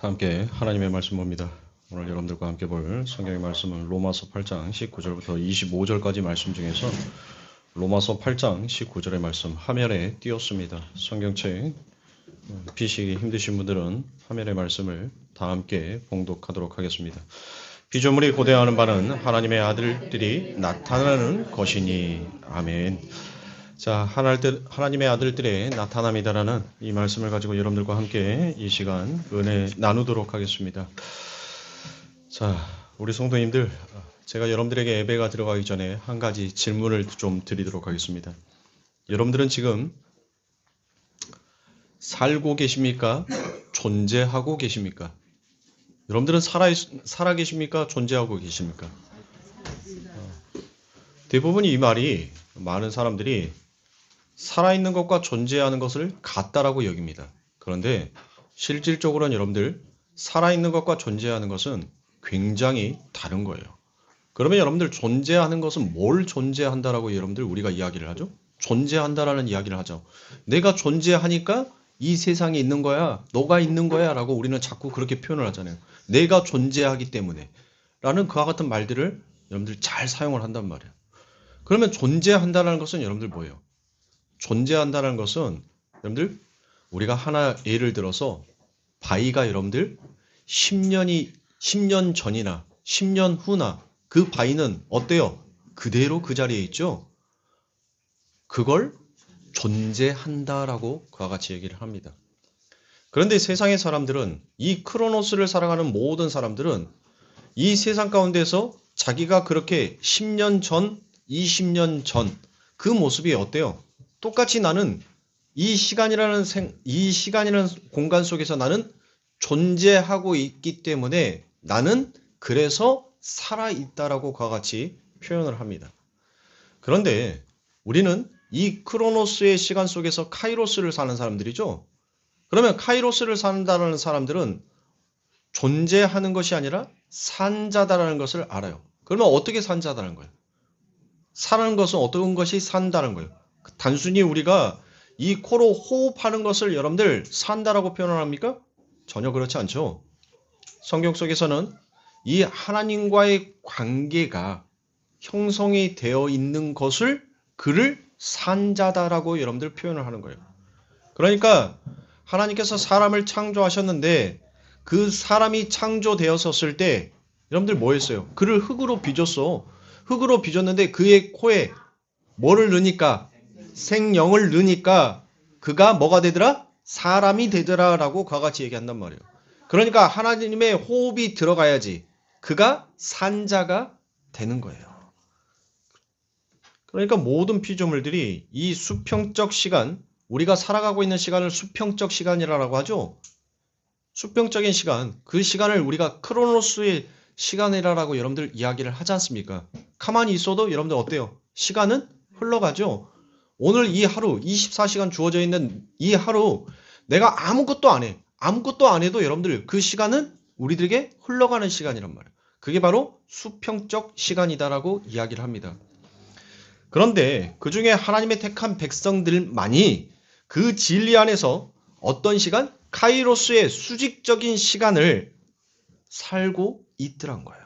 다 함께 하나님의 말씀 봅니다. 오늘 여러분들과 함께 볼 성경의 말씀은 로마서 8장 19절부터 25절까지 말씀 중에서 로마서 8장 19절의 말씀 화면에 띄웠습니다. 성경책 비시기 힘드신 분들은 화면의 말씀을 다 함께 봉독하도록 하겠습니다. 피조물이 고대하는 바는 하나님의 아들들이 나타나는 것이니 아멘. 자, 하나님의 아들들의 나타남이다라는 이 말씀을 가지고 여러분들과 함께 이 시간 은혜 나누도록 하겠습니다. 자, 우리 성도님들, 제가 여러분들에게 예배가 들어가기 전에 한 가지 질문을 좀 드리도록 하겠습니다. 여러분들은 지금 살고 계십니까? 존재하고 계십니까? 여러분들은 살아 계십니까? 존재하고 계십니까? 대부분 이 말이 많은 사람들이 살아있는 것과 존재하는 것을 같다라고 여깁니다. 그런데 실질적으로는 여러분들 살아있는 것과 존재하는 것은 굉장히 다른 거예요. 그러면 여러분들 존재하는 것은 뭘 존재한다라고 여러분들 우리가 이야기를 하죠? 존재한다라는 이야기를 하죠. 내가 존재하니까 이 세상에 있는 거야, 너가 있는 거야 라고 우리는 자꾸 그렇게 표현을 하잖아요. 내가 존재하기 때문에 라는 그와 같은 말들을 여러분들 잘 사용을 한단 말이에요. 그러면 존재한다는 것은 여러분들 뭐예요? 존재한다는 것은 여러분들 우리가 하나 예를 들어서 바위가 여러분들 10년 전이나 10년 후나 그 바위는 어때요? 그대로 그 자리에 있죠? 그걸 존재한다라고 그와 같이 얘기를 합니다. 그런데 세상의 사람들은 이 크로노스를 살아가는 모든 사람들은 이 세상 가운데서 자기가 그렇게 10년 전, 20년 전 그 모습이 어때요? 똑같이 나는 이 시간이라는 공간 속에서 나는 존재하고 있기 때문에 나는 그래서 살아있다라고 그와 같이 표현을 합니다. 그런데 우리는 이 크로노스의 시간 속에서 카이로스를 사는 사람들이죠. 그러면 카이로스를 산다는 사람들은 존재하는 것이 아니라 산자다라는 것을 알아요. 그러면 어떻게 산자다는 거예요? 사는 것은 어떤 것이 산다는 거예요? 단순히 우리가 이 코로 호흡하는 것을 여러분들 산다라고 표현을 합니까? 전혀 그렇지 않죠. 성경 속에서는 이 하나님과의 관계가 형성이 되어 있는 것을 그를 산자다라고 여러분들 표현을 하는 거예요. 그러니까 하나님께서 사람을 창조하셨는데 그 사람이 창조되었었을 때 여러분들 뭐 했어요? 그를 흙으로 빚었어. 흙으로 빚었는데 그의 코에 뭐를 넣으니까? 생명을 넣으니까 그가 뭐가 되더라? 사람이 되더라 라고 그와 같이 얘기한단 말이에요. 그러니까 하나님의 호흡이 들어가야지 그가 산자가 되는 거예요. 그러니까 모든 피조물들이 이 수평적 시간, 우리가 살아가고 있는 시간을 수평적 시간이라고 하죠. 수평적인 시간, 그 시간을 우리가 크로노스의 시간이라고 여러분들 이야기를 하지 않습니까? 가만히 있어도 여러분들 어때요? 시간은 흘러가죠. 오늘 이 하루 24시간 주어져 있는 이 하루 내가 아무것도 안 해. 아무것도 안 해도 여러분들 그 시간은 우리들에게 흘러가는 시간이란 말이에요. 그게 바로 수평적 시간이다라고 이야기를 합니다. 그런데 그 중에 하나님의 택한 백성들만이 그 진리 안에서 어떤 시간? 카이로스의 수직적인 시간을 살고 있더란 거예요.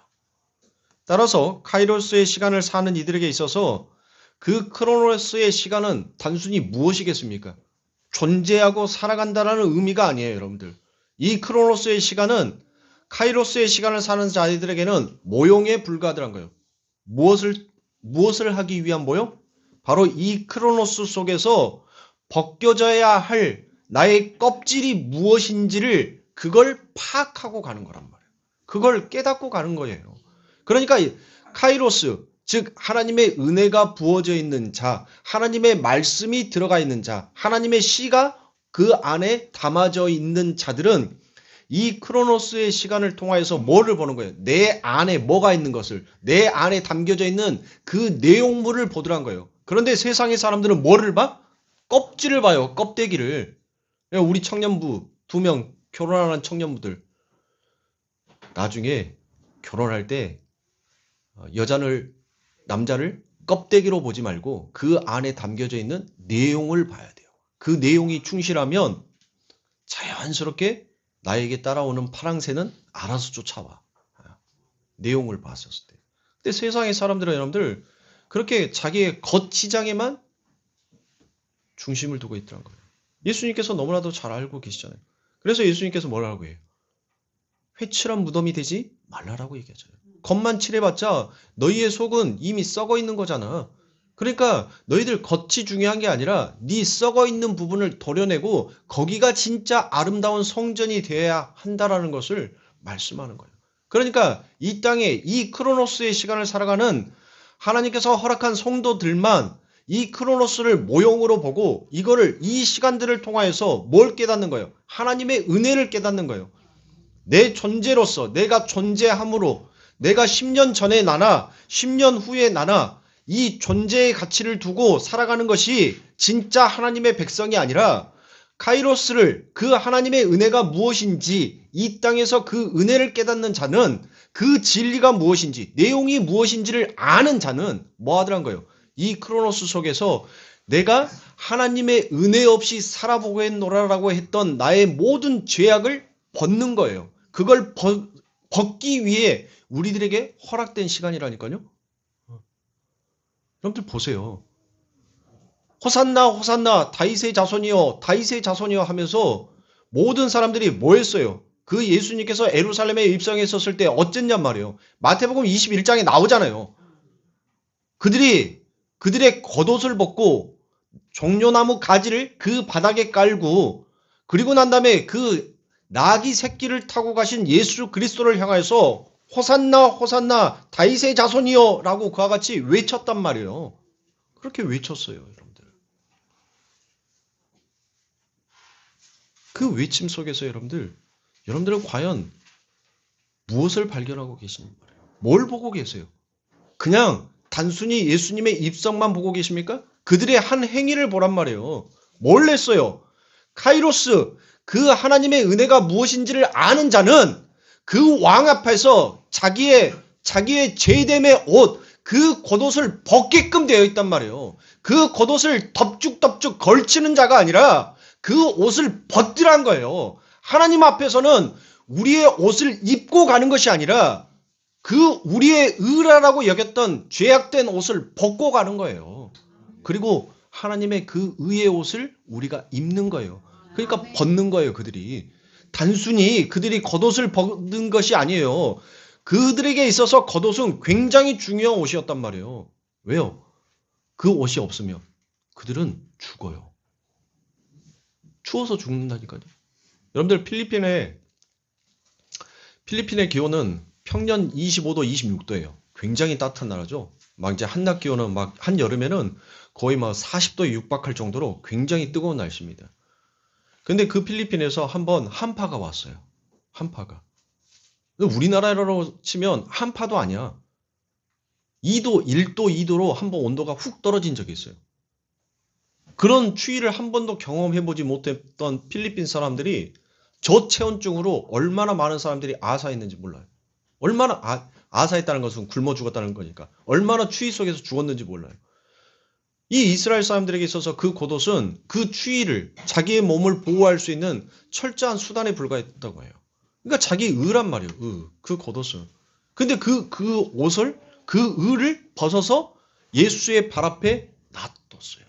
따라서 카이로스의 시간을 사는 이들에게 있어서 그 크로노스의 시간은 단순히 무엇이겠습니까? 존재하고 살아간다는 의미가 아니에요, 여러분들. 이 크로노스의 시간은 카이로스의 시간을 사는 자들에게는 모용에 불과하더란 거예요. 무엇을 하기 위한 모용? 바로 이 크로노스 속에서 벗겨져야 할 나의 껍질이 무엇인지를 그걸 파악하고 가는 거란 말이에요. 그걸 깨닫고 가는 거예요. 그러니까 카이로스, 즉 하나님의 은혜가 부어져 있는 자, 하나님의 말씀이 들어가 있는 자, 하나님의 씨가 그 안에 담아져 있는 자들은 이 크로노스의 시간을 통하여서 뭐를 보는 거예요? 내 안에 뭐가 있는 것을, 내 안에 담겨져 있는 그 내용물을 보더란 거예요. 그런데 세상의 사람들은 뭐를 봐? 껍질을 봐요. 껍데기를. 우리 청년부 2명 결혼하는 청년부들 나중에 결혼할 때 남자를 껍데기로 보지 말고 그 안에 담겨져 있는 내용을 봐야 돼요. 그 내용이 충실하면 자연스럽게 나에게 따라오는 파랑새는 알아서 쫓아와. 내용을 봤었을 때. 근데 세상의 사람들은 여러분들 그렇게 자기의 겉치장에만 중심을 두고 있더란 거예요. 예수님께서 너무나도 잘 알고 계시잖아요. 그래서 예수님께서 뭐라고 해요? 회칠한 무덤이 되지 말라라고 얘기하잖아요. 겉만 칠해봤자 너희의 속은 이미 썩어 있는 거잖아. 그러니까 너희들 겉이 중요한 게 아니라 네 썩어 있는 부분을 도려내고 거기가 진짜 아름다운 성전이 되어야 한다라는 것을 말씀하는 거예요. 그러니까 이 땅에 이 크로노스의 시간을 살아가는 하나님께서 허락한 성도들만 이 크로노스를 모형으로 보고 이거를 이 시간들을 통하여서 뭘 깨닫는 거예요? 하나님의 은혜를 깨닫는 거예요. 내 존재로서 내가 존재함으로 내가 10년 전에 나나 10년 후에 나나 이 존재의 가치를 두고 살아가는 것이 진짜 하나님의 백성이 아니라 카이로스를 그 하나님의 은혜가 무엇인지 이 땅에서 그 은혜를 깨닫는 자는 그 진리가 무엇인지 내용이 무엇인지를 아는 자는 뭐 하더란 거예요? 이 크로노스 속에서 내가 하나님의 은혜 없이 살아보겠노라라고 했던 나의 모든 죄악을 벗는 거예요. 그걸 벗기 위해 우리들에게 허락된 시간이라니까요. 여러분들 보세요. 호산나 호산나 다윗의 자손이여 다윗의 자손이여 하면서 모든 사람들이 뭐 했어요? 그 예수님께서 예루살렘에 입성했었을 때 어쨌냔 말이에요. 마태복음 21장에 나오잖아요. 그들의 겉옷을 벗고 종려나무 가지를 그 바닥에 깔고 그리고 난 다음에 그 나귀 새끼를 타고 가신 예수 그리스도를 향하여서 호산나 호산나 다윗의 자손이여 라고 그와 같이 외쳤단 말이에요. 그렇게 외쳤어요, 여러분들. 그 외침 속에서 여러분들은 과연 무엇을 발견하고 계십니까? 뭘 보고 계세요? 그냥 단순히 예수님의 입성만 보고 계십니까? 그들의 한 행위를 보란 말이에요. 뭘 냈어요? 카이로스, 그 하나님의 은혜가 무엇인지를 아는 자는 그 왕 앞에서 자기의 제됨의 옷, 그 겉옷을 벗게끔 되어 있단 말이에요. 그 겉옷을 덥죽덥죽 걸치는 자가 아니라 그 옷을 벗으란 거예요. 하나님 앞에서는 우리의 옷을 입고 가는 것이 아니라 그 우리의 의라라고 여겼던 죄악된 옷을 벗고 가는 거예요. 그리고 하나님의 그 의의 옷을 우리가 입는 거예요. 그러니까 벗는 거예요, 그들이. 단순히 그들이 겉옷을 벗는 것이 아니에요. 그들에게 있어서 겉옷은 굉장히 중요한 옷이었단 말이에요. 왜요? 그 옷이 없으면 그들은 죽어요. 추워서 죽는다니까요. 여러분들 필리핀의 기온은 평년 25도, 26도예요. 굉장히 따뜻한 나라죠. 막 이제 한낮 기온은 막 한여름에는 거의 막 40도에 육박할 정도로 굉장히 뜨거운 날씨입니다. 근데 그 필리핀에서 한번 한파가 왔어요. 한파가. 우리나라로 치면 한파도 아니야. 2도, 1도, 2도로 한번 온도가 훅 떨어진 적이 있어요. 그런 추위를 한 번도 경험해보지 못했던 필리핀 사람들이 저체온증으로 얼마나 많은 사람들이 아사했는지 몰라요. 얼마나 아사했다는 것은 굶어 죽었다는 거니까. 얼마나 추위 속에서 죽었는지 몰라요. 이 이스라엘 사람들에게 있어서 그 겉옷은 그 추위를 자기의 몸을 보호할 수 있는 철저한 수단에 불과했다고 해요. 그러니까 자기 의란 말이에요. 그 겉옷은. 근데 그 옷을 그 의를 벗어서 예수의 발 앞에 놔뒀어요.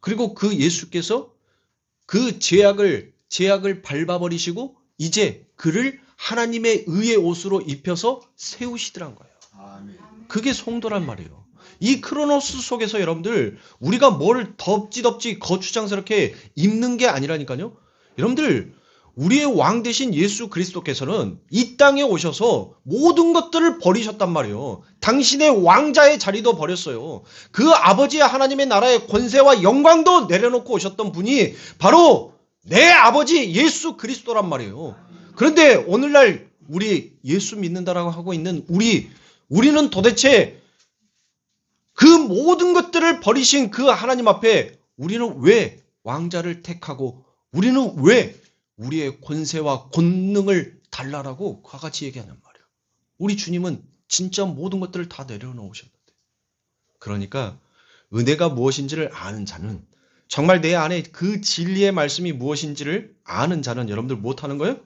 그리고 그 예수께서 그 제약을 밟아버리시고 이제 그를 하나님의 의의 옷으로 입혀서 세우시더란 거예요. 그게 성도란 말이에요. 이 크로노스 속에서 여러분들 우리가 뭘 덥지 거추장스럽게 입는 게 아니라니까요. 여러분들 우리의 왕 되신 예수 그리스도께서는 이 땅에 오셔서 모든 것들을 버리셨단 말이에요. 당신의 왕자의 자리도 버렸어요. 그 아버지의 하나님의 나라의 권세와 영광도 내려놓고 오셨던 분이 바로 내 아버지 예수 그리스도란 말이에요. 그런데 오늘날 우리 예수 믿는다라고 하고 있는 우리는 도대체 그 모든 것들을 버리신 그 하나님 앞에 우리는 왜 왕자를 택하고 우리는 왜 우리의 권세와 권능을 달라라고 그와 같이 얘기하냔 말이에요. 우리 주님은 진짜 모든 것들을 다 내려놓으셨는데. 그러니까 은혜가 무엇인지를 아는 자는 정말 내 안에 그 진리의 말씀이 무엇인지를 아는 자는 여러분들 못하는 거예요?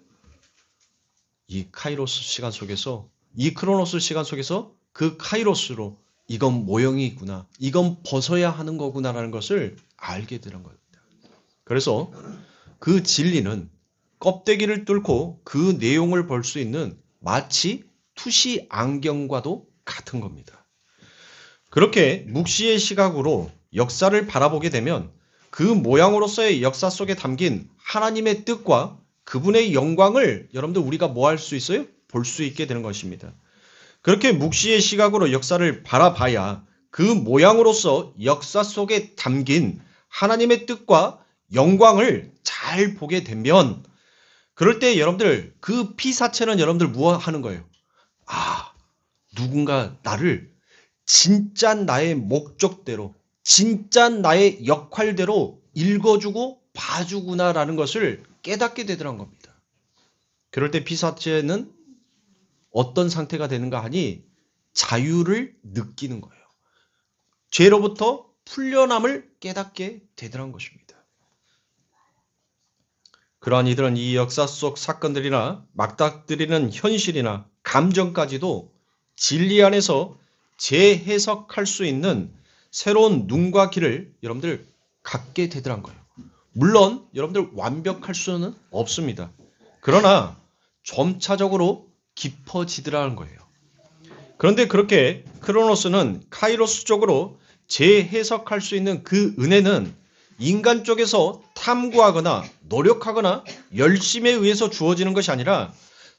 이 카이로스 시간 속에서, 이 크로노스 시간 속에서 그 카이로스로 이건 모형이 있구나, 이건 벗어야 하는 거구나라는 것을 알게 되는 겁니다. 그래서 그 진리는 껍데기를 뚫고 그 내용을 볼 수 있는 마치 투시 안경과도 같은 겁니다. 그렇게 묵시의 시각으로 역사를 바라보게 되면 그 모양으로서의 역사 속에 담긴 하나님의 뜻과 그분의 영광을 여러분들 우리가 뭐 할 수 있어요? 볼 수 있게 되는 것입니다. 그렇게 묵시의 시각으로 역사를 바라봐야 그 모양으로서 역사 속에 담긴 하나님의 뜻과 영광을 잘 보게 되면, 그럴 때 여러분들 그 피사체는 여러분들 뭐 하는 거예요? 아, 누군가 나를 진짜 나의 목적대로, 진짜 나의 역할대로 읽어주고 봐주구나라는 것을 깨닫게 되더란 겁니다. 그럴 때 피사체는 어떤 상태가 되는가 하니 자유를 느끼는 거예요. 죄로부터 풀려남을 깨닫게 되더란 것입니다. 그러한 이들은 이 역사 속 사건들이나 맞닥뜨리는 현실이나 감정까지도 진리 안에서 재해석할 수 있는 새로운 눈과 귀를 여러분들 갖게 되더란 거예요. 물론 여러분들 완벽할 수는 없습니다. 그러나 점차적으로 깊어지더라는 거예요. 그런데 그렇게 크로노스는 카이로스 쪽으로 재해석할 수 있는 그 은혜는 인간 쪽에서 탐구하거나 노력하거나 열심에 의해서 주어지는 것이 아니라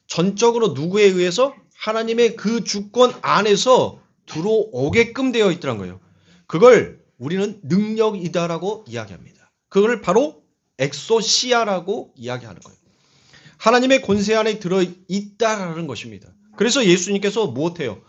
전적으로 누구에 의해서? 하나님의 그 주권 안에서 들어오게끔 되어 있더란 거예요. 그걸 우리는 능력이다라고 이야기합니다. 그걸 바로 엑소시아라고 이야기하는 거예요. 하나님의 권세 안에 들어있다라는 것입니다. 그래서 예수님께서 무엇해요?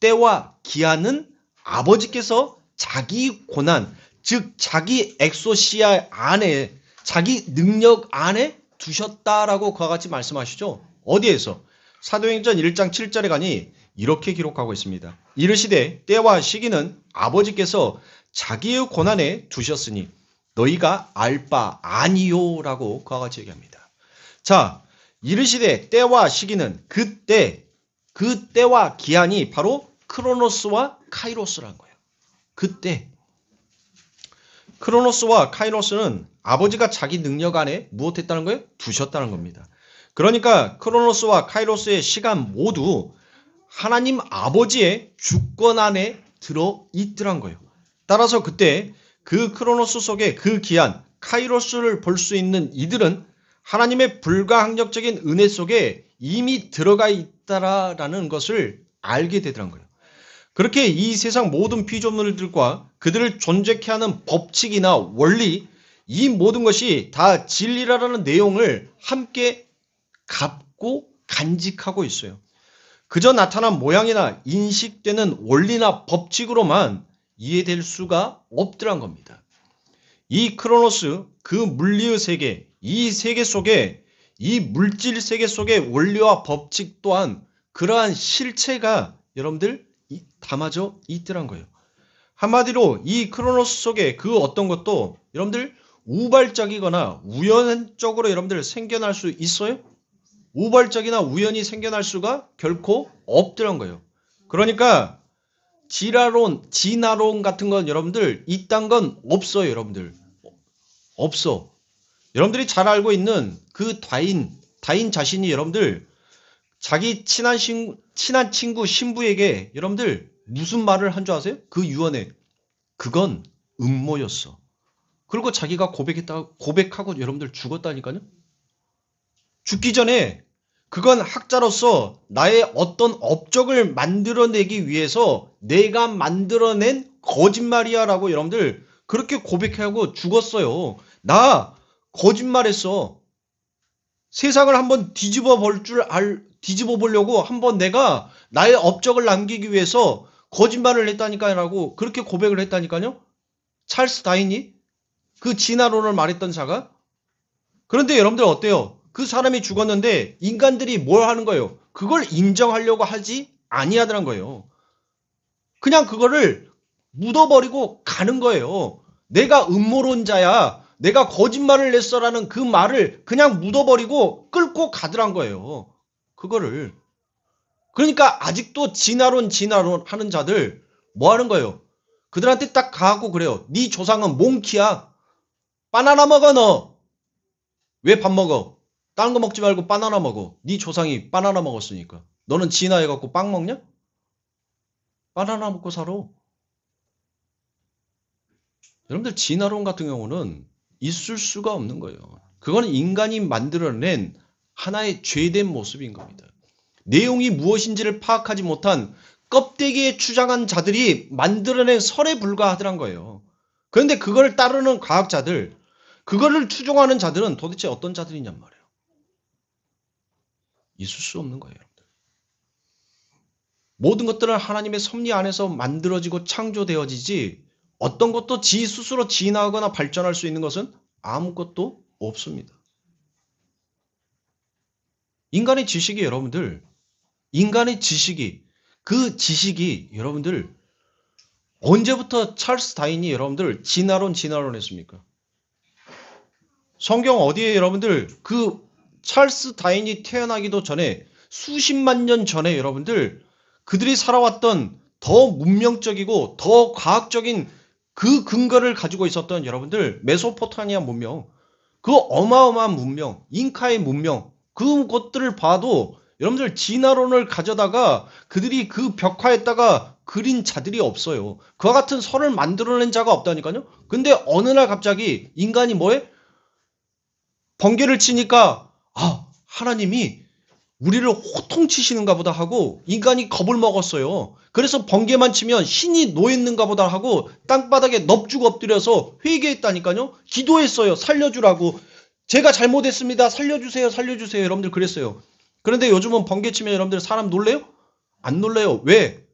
때와 기한은 아버지께서 자기 고난, 즉 자기 엑소시아 안에, 자기 능력 안에 두셨다라고 그와 같이 말씀하시죠. 어디에서? 사도행전 1장 7절에 가니 이렇게 기록하고 있습니다. 이르시되 때와 시기는 아버지께서 자기의 고난에 두셨으니 너희가 알 바 아니요라고 그와 같이 얘기합니다. 자, 이르시되 때와 시기는 그때, 그 때와 기한이 바로 크로노스와 카이로스라는 거예요. 그때. 크로노스와 카이로스는 아버지가 자기 능력 안에 무엇했다는 거예요? 두셨다는 겁니다. 그러니까 크로노스와 카이로스의 시간 모두 하나님 아버지의 주권 안에 들어있더란 거예요. 따라서 그때 그 크로노스 속에 그 기한, 카이로스를 볼 수 있는 이들은 하나님의 불가항력적인 은혜 속에 이미 들어가 있다라는 것을 알게 되더란 거예요. 그렇게 이 세상 모든 피조물들과 그들을 존재케 하는 법칙이나 원리, 이 모든 것이 다 진리라는 내용을 함께 갖고 간직하고 있어요. 그저 나타난 모양이나 인식되는 원리나 법칙으로만 이해될 수가 없더란 겁니다. 이 크로노스, 그 물리의 세계, 이 세계 속에, 이 물질 세계 속의 원리와 법칙 또한 그러한 실체가 여러분들 담아져 있더란 거예요. 한마디로 이 크로노스 속에 그 어떤 것도 여러분들 우발적이거나 우연적으로 여러분들 생겨날 수 있어요? 우발적이나 우연히 생겨날 수가 결코 없더란 거예요. 그러니까 진화론 같은 건 여러분들 이딴 건 없어요. 여러분들 없어. 여러분들이 잘 알고 있는 그 다인 자신이 여러분들 자기 친한 친구 신부에게 여러분들 무슨 말을 한 줄 아세요? 그 유언에 그건 음모였어. 그리고 자기가 고백하고 여러분들 죽었다니까요. 죽기 전에 그건 학자로서 나의 어떤 업적을 만들어내기 위해서 내가 만들어낸 거짓말이야라고 여러분들 그렇게 고백하고 죽었어요. 나 거짓말했어. 세상을 한번 뒤집어 보려고 한번 내가 나의 업적을 남기기 위해서 거짓말을 했다니까라고 그렇게 고백을 했다니까요. 찰스 다윈이 그 진화론을 말했던 자가. 그런데 여러분들 어때요? 그 사람이 죽었는데 인간들이 뭘 하는 거예요? 그걸 인정하려고 하지 아니하더란 거예요. 그냥 그거를 묻어버리고 가는 거예요. 내가 음모론자야, 내가 거짓말을 냈어라는 그 말을 그냥 묻어버리고 끌고 가더란 거예요. 그거를. 그러니까 아직도 진화론 하는 자들 뭐 하는 거예요? 그들한테 딱 가고 그래요. 네 조상은 몽키야. 바나나 먹어 너. 왜 밥 먹어? 다른 거 먹지 말고 바나나 먹어. 네 조상이 바나나 먹었으니까. 너는 진화해갖고 빵 먹냐? 바나나 먹고 살아. 여러분들 진화론 같은 경우는 있을 수가 없는 거예요. 그거는 인간이 만들어낸 하나의 죄된 모습인 겁니다. 내용이 무엇인지를 파악하지 못한 껍데기에 추장한 자들이 만들어낸 설에 불과하더란 거예요. 그런데 그걸 따르는 과학자들, 그거를 추종하는 자들은 도대체 어떤 자들이냔 말이에요. 있을 수 없는 거예요. 모든 것들은 하나님의 섭리 안에서 만들어지고 창조되어지지 어떤 것도 지 스스로 진화하거나 발전할 수 있는 것은 아무것도 없습니다. 인간의 지식이 여러분들, 그 지식이 여러분들 언제부터 찰스 다윈이 여러분들 진화론 했습니까? 성경 어디에 여러분들 그 찰스 다윈이 태어나기도 전에 수십만 년 전에 여러분들 그들이 살아왔던 더 문명적이고 더 과학적인 그 근거를 가지고 있었던 여러분들 메소포타미아 문명, 그 어마어마한 문명, 잉카의 문명, 그것들을 봐도 여러분들 진화론을 가져다가 그들이 그 벽화에다가 그린 자들이 없어요. 그와 같은 설을 만들어낸 자가 없다니까요. 근데 어느 날 갑자기 인간이 뭐해? 번개를 치니까 하나님이 우리를 호통치시는가 보다 하고 인간이 겁을 먹었어요. 그래서 번개만 치면 신이 놓였는가 보다 하고 땅바닥에 넙죽 엎드려서 회개했다니까요. 기도했어요. 살려주라고. 제가 잘못했습니다. 살려주세요. 살려주세요. 여러분들 그랬어요. 그런데 요즘은 번개 치면 여러분들 사람 놀래요? 안 놀래요. 왜?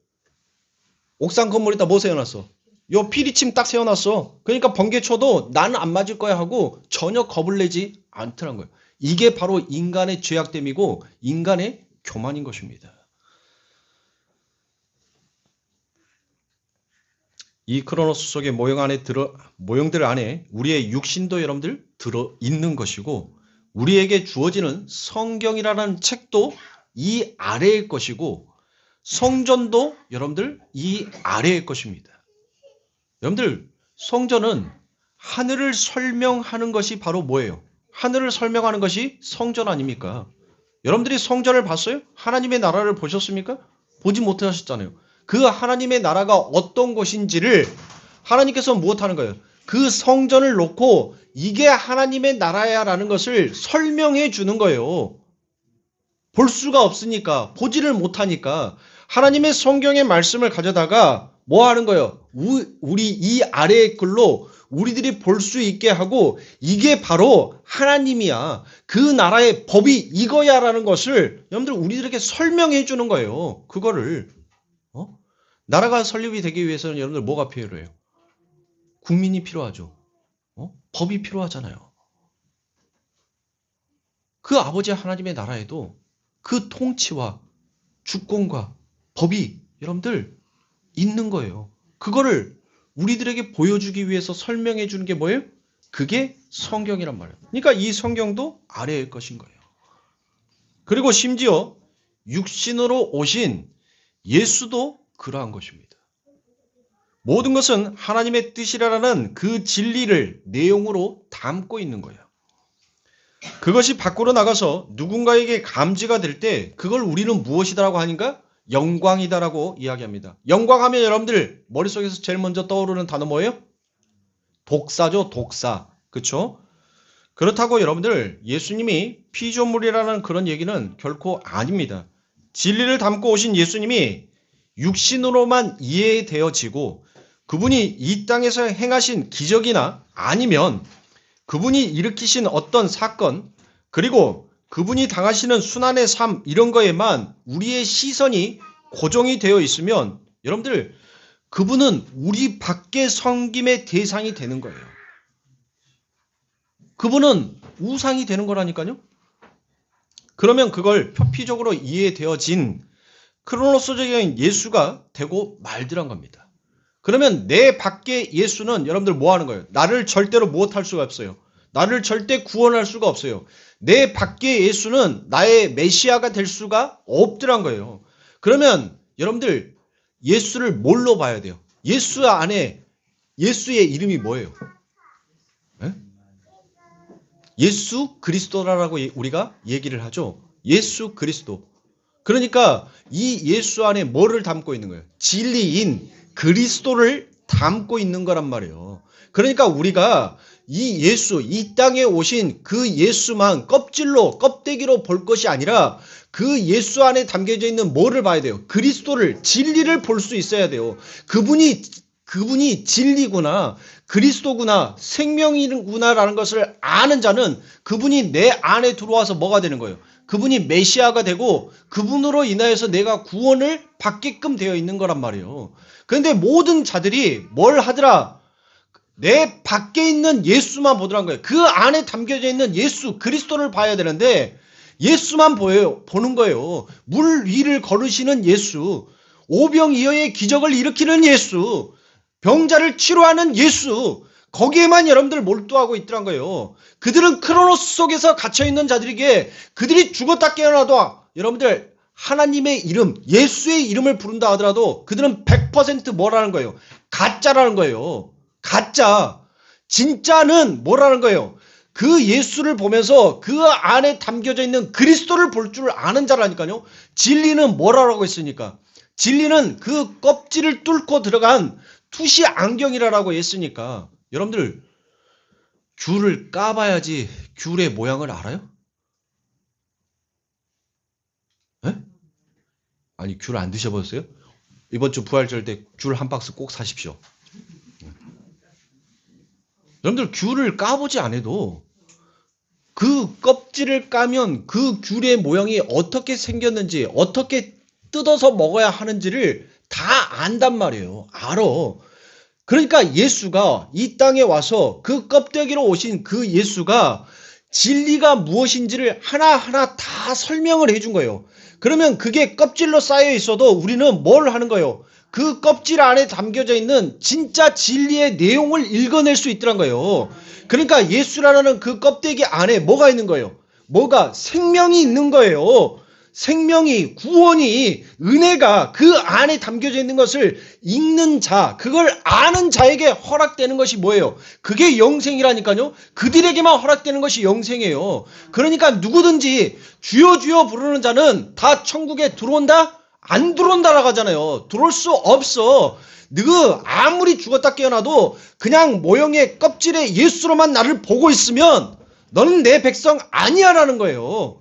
옥상 건물에다 뭐 세워놨어? 요 피리침 딱 세워놨어. 그러니까 번개 쳐도 나는 안 맞을 거야 하고 전혀 겁을 내지 않더란 거예요. 이게 바로 인간의 죄악됨이고 인간의 교만인 것입니다. 이 크로노스 속의 모형들 안에 우리의 육신도 여러분들 들어있는 것이고 우리에게 주어지는 성경이라는 책도 이 아래의 것이고 성전도 여러분들 이 아래의 것입니다. 여러분들 성전은 하늘을 설명하는 것이 바로 뭐예요? 하늘을 설명하는 것이 성전 아닙니까? 여러분들이 성전을 봤어요? 하나님의 나라를 보셨습니까? 보지 못하셨잖아요. 그 하나님의 나라가 어떤 것인지를 하나님께서 무엇하는 거예요? 그 성전을 놓고 이게 하나님의 나라야 라는 것을 설명해 주는 거예요. 볼 수가 없으니까, 보지를 못하니까 하나님의 성경의 말씀을 가져다가 뭐 하는 거예요? 우리 이 아래의 글로 우리들이 볼 수 있게 하고 이게 바로 하나님이야. 그 나라의 법이 이거야 라는 것을 여러분들 우리들에게 설명해 주는 거예요. 그거를. 나라가 설립이 되기 위해서는 여러분들 뭐가 필요해요? 국민이 필요하죠. 법이 필요하잖아요. 그 아버지 하나님의 나라에도 그 통치와 주권과 법이 여러분들 있는 거예요. 그거를 우리들에게 보여주기 위해서 설명해 주는 게 뭐예요? 그게 성경이란 말이에요. 그러니까 이 성경도 아래의 것인 거예요. 그리고 심지어 육신으로 오신 예수도 그러한 것입니다. 모든 것은 하나님의 뜻이라는 그 진리를 내용으로 담고 있는 거예요. 그것이 밖으로 나가서 누군가에게 감지가 될 때 그걸 우리는 무엇이다라고 하니까 영광이다라고 이야기합니다. 영광하면 여러분들 머릿속에서 제일 먼저 떠오르는 단어 뭐예요? 독사죠. 독사. 그렇죠? 그렇다고 여러분들 예수님이 피조물이라는 그런 얘기는 결코 아닙니다. 진리를 담고 오신 예수님이 육신으로만 이해되어지고 그분이 이 땅에서 행하신 기적이나 아니면 그분이 일으키신 어떤 사건 그리고 그분이 당하시는 순환의 삶 이런 거에만 우리의 시선이 고정이 되어 있으면 여러분들 그분은 우리 밖에 섬김의 대상이 되는 거예요. 그분은 우상이 되는 거라니까요. 그러면 그걸 표피적으로 이해되어진 크로노스적인 예수가 되고 말더란 겁니다. 그러면 내 밖에 예수는 여러분들 뭐 하는 거예요? 나를 절대로 무엇할 수가 없어요. 나를 절대 구원할 수가 없어요. 내 밖에 예수는 나의 메시아가 될 수가 없더란 거예요. 그러면 여러분들 예수를 뭘로 봐야 돼요? 예수 안에 예수의 이름이 뭐예요? 에? 예수 그리스도라고 우리가 얘기를 하죠. 예수 그리스도. 그러니까 이 예수 안에 뭐를 담고 있는 거예요? 진리인 그리스도를 담고 있는 거란 말이에요. 그러니까 우리가 이 예수, 이 땅에 오신 그 예수만 껍데기로 볼 것이 아니라 그 예수 안에 담겨져 있는 뭐를 봐야 돼요? 그리스도를, 진리를 볼 수 있어야 돼요. 그분이 진리구나, 그리스도구나, 생명이구나라는 것을 아는 자는 그분이 내 안에 들어와서 뭐가 되는 거예요? 그분이 메시아가 되고 그분으로 인하여서 내가 구원을 받게끔 되어 있는 거란 말이에요. 그런데 모든 자들이 뭘 하더라? 내 밖에 있는 예수만 보더란 거예요. 그 안에 담겨져 있는 예수 그리스도를 봐야 되는데 예수만 보는 거예요. 물 위를 걸으시는 예수, 오병이어의 기적을 일으키는 예수, 병자를 치료하는 예수, 거기에만 여러분들 몰두하고 있더란 거예요. 그들은 크로노스 속에서 갇혀있는 자들에게 그들이 죽었다 깨어나도 여러분들 하나님의 이름, 예수의 이름을 부른다 하더라도 그들은 100% 뭐라는 거예요? 가짜라는 거예요. 가짜. 진짜는 뭐라는 거예요? 그 예수를 보면서 그 안에 담겨져 있는 그리스도를 볼 줄 아는 자라니까요. 진리는 뭐라고 했으니까? 진리는 그 껍질을 뚫고 들어간 투시 안경이라고 했으니까. 여러분들 귤을 까봐야지 귤의 모양을 알아요? 에? 아니 귤 안 드셔보셨어요? 이번 주 부활절 때 귤 한 박스 꼭 사십시오. 여러분들 귤을 까보지 않아도 그 껍질을 까면 그 귤의 모양이 어떻게 생겼는지, 어떻게 뜯어서 먹어야 하는지를 다 안단 말이에요. 알아. 그러니까 예수가 이 땅에 와서 그 껍데기로 오신 그 예수가 진리가 무엇인지를 하나하나 다 설명을 해준 거예요. 그러면 그게 껍질로 쌓여 있어도 우리는 뭘 하는 거예요? 그 껍질 안에 담겨져 있는 진짜 진리의 내용을 읽어낼 수 있더란 거예요. 그러니까 예수라는 그 껍데기 안에 뭐가 있는 거예요? 뭐가 생명이 있는 거예요. 생명이, 구원이, 은혜가 그 안에 담겨져 있는 것을 읽는 자, 그걸 아는 자에게 허락되는 것이 뭐예요? 그게 영생이라니까요. 그들에게만 허락되는 것이 영생이에요. 그러니까 누구든지 주여 주여 부르는 자는 다 천국에 들어온다? 안 들어온다라고 하잖아요. 들어올 수 없어. 너 아무리 죽었다 깨어나도 그냥 모형의 껍질에 예수로만 나를 보고 있으면 너는 내 백성 아니야라는 거예요.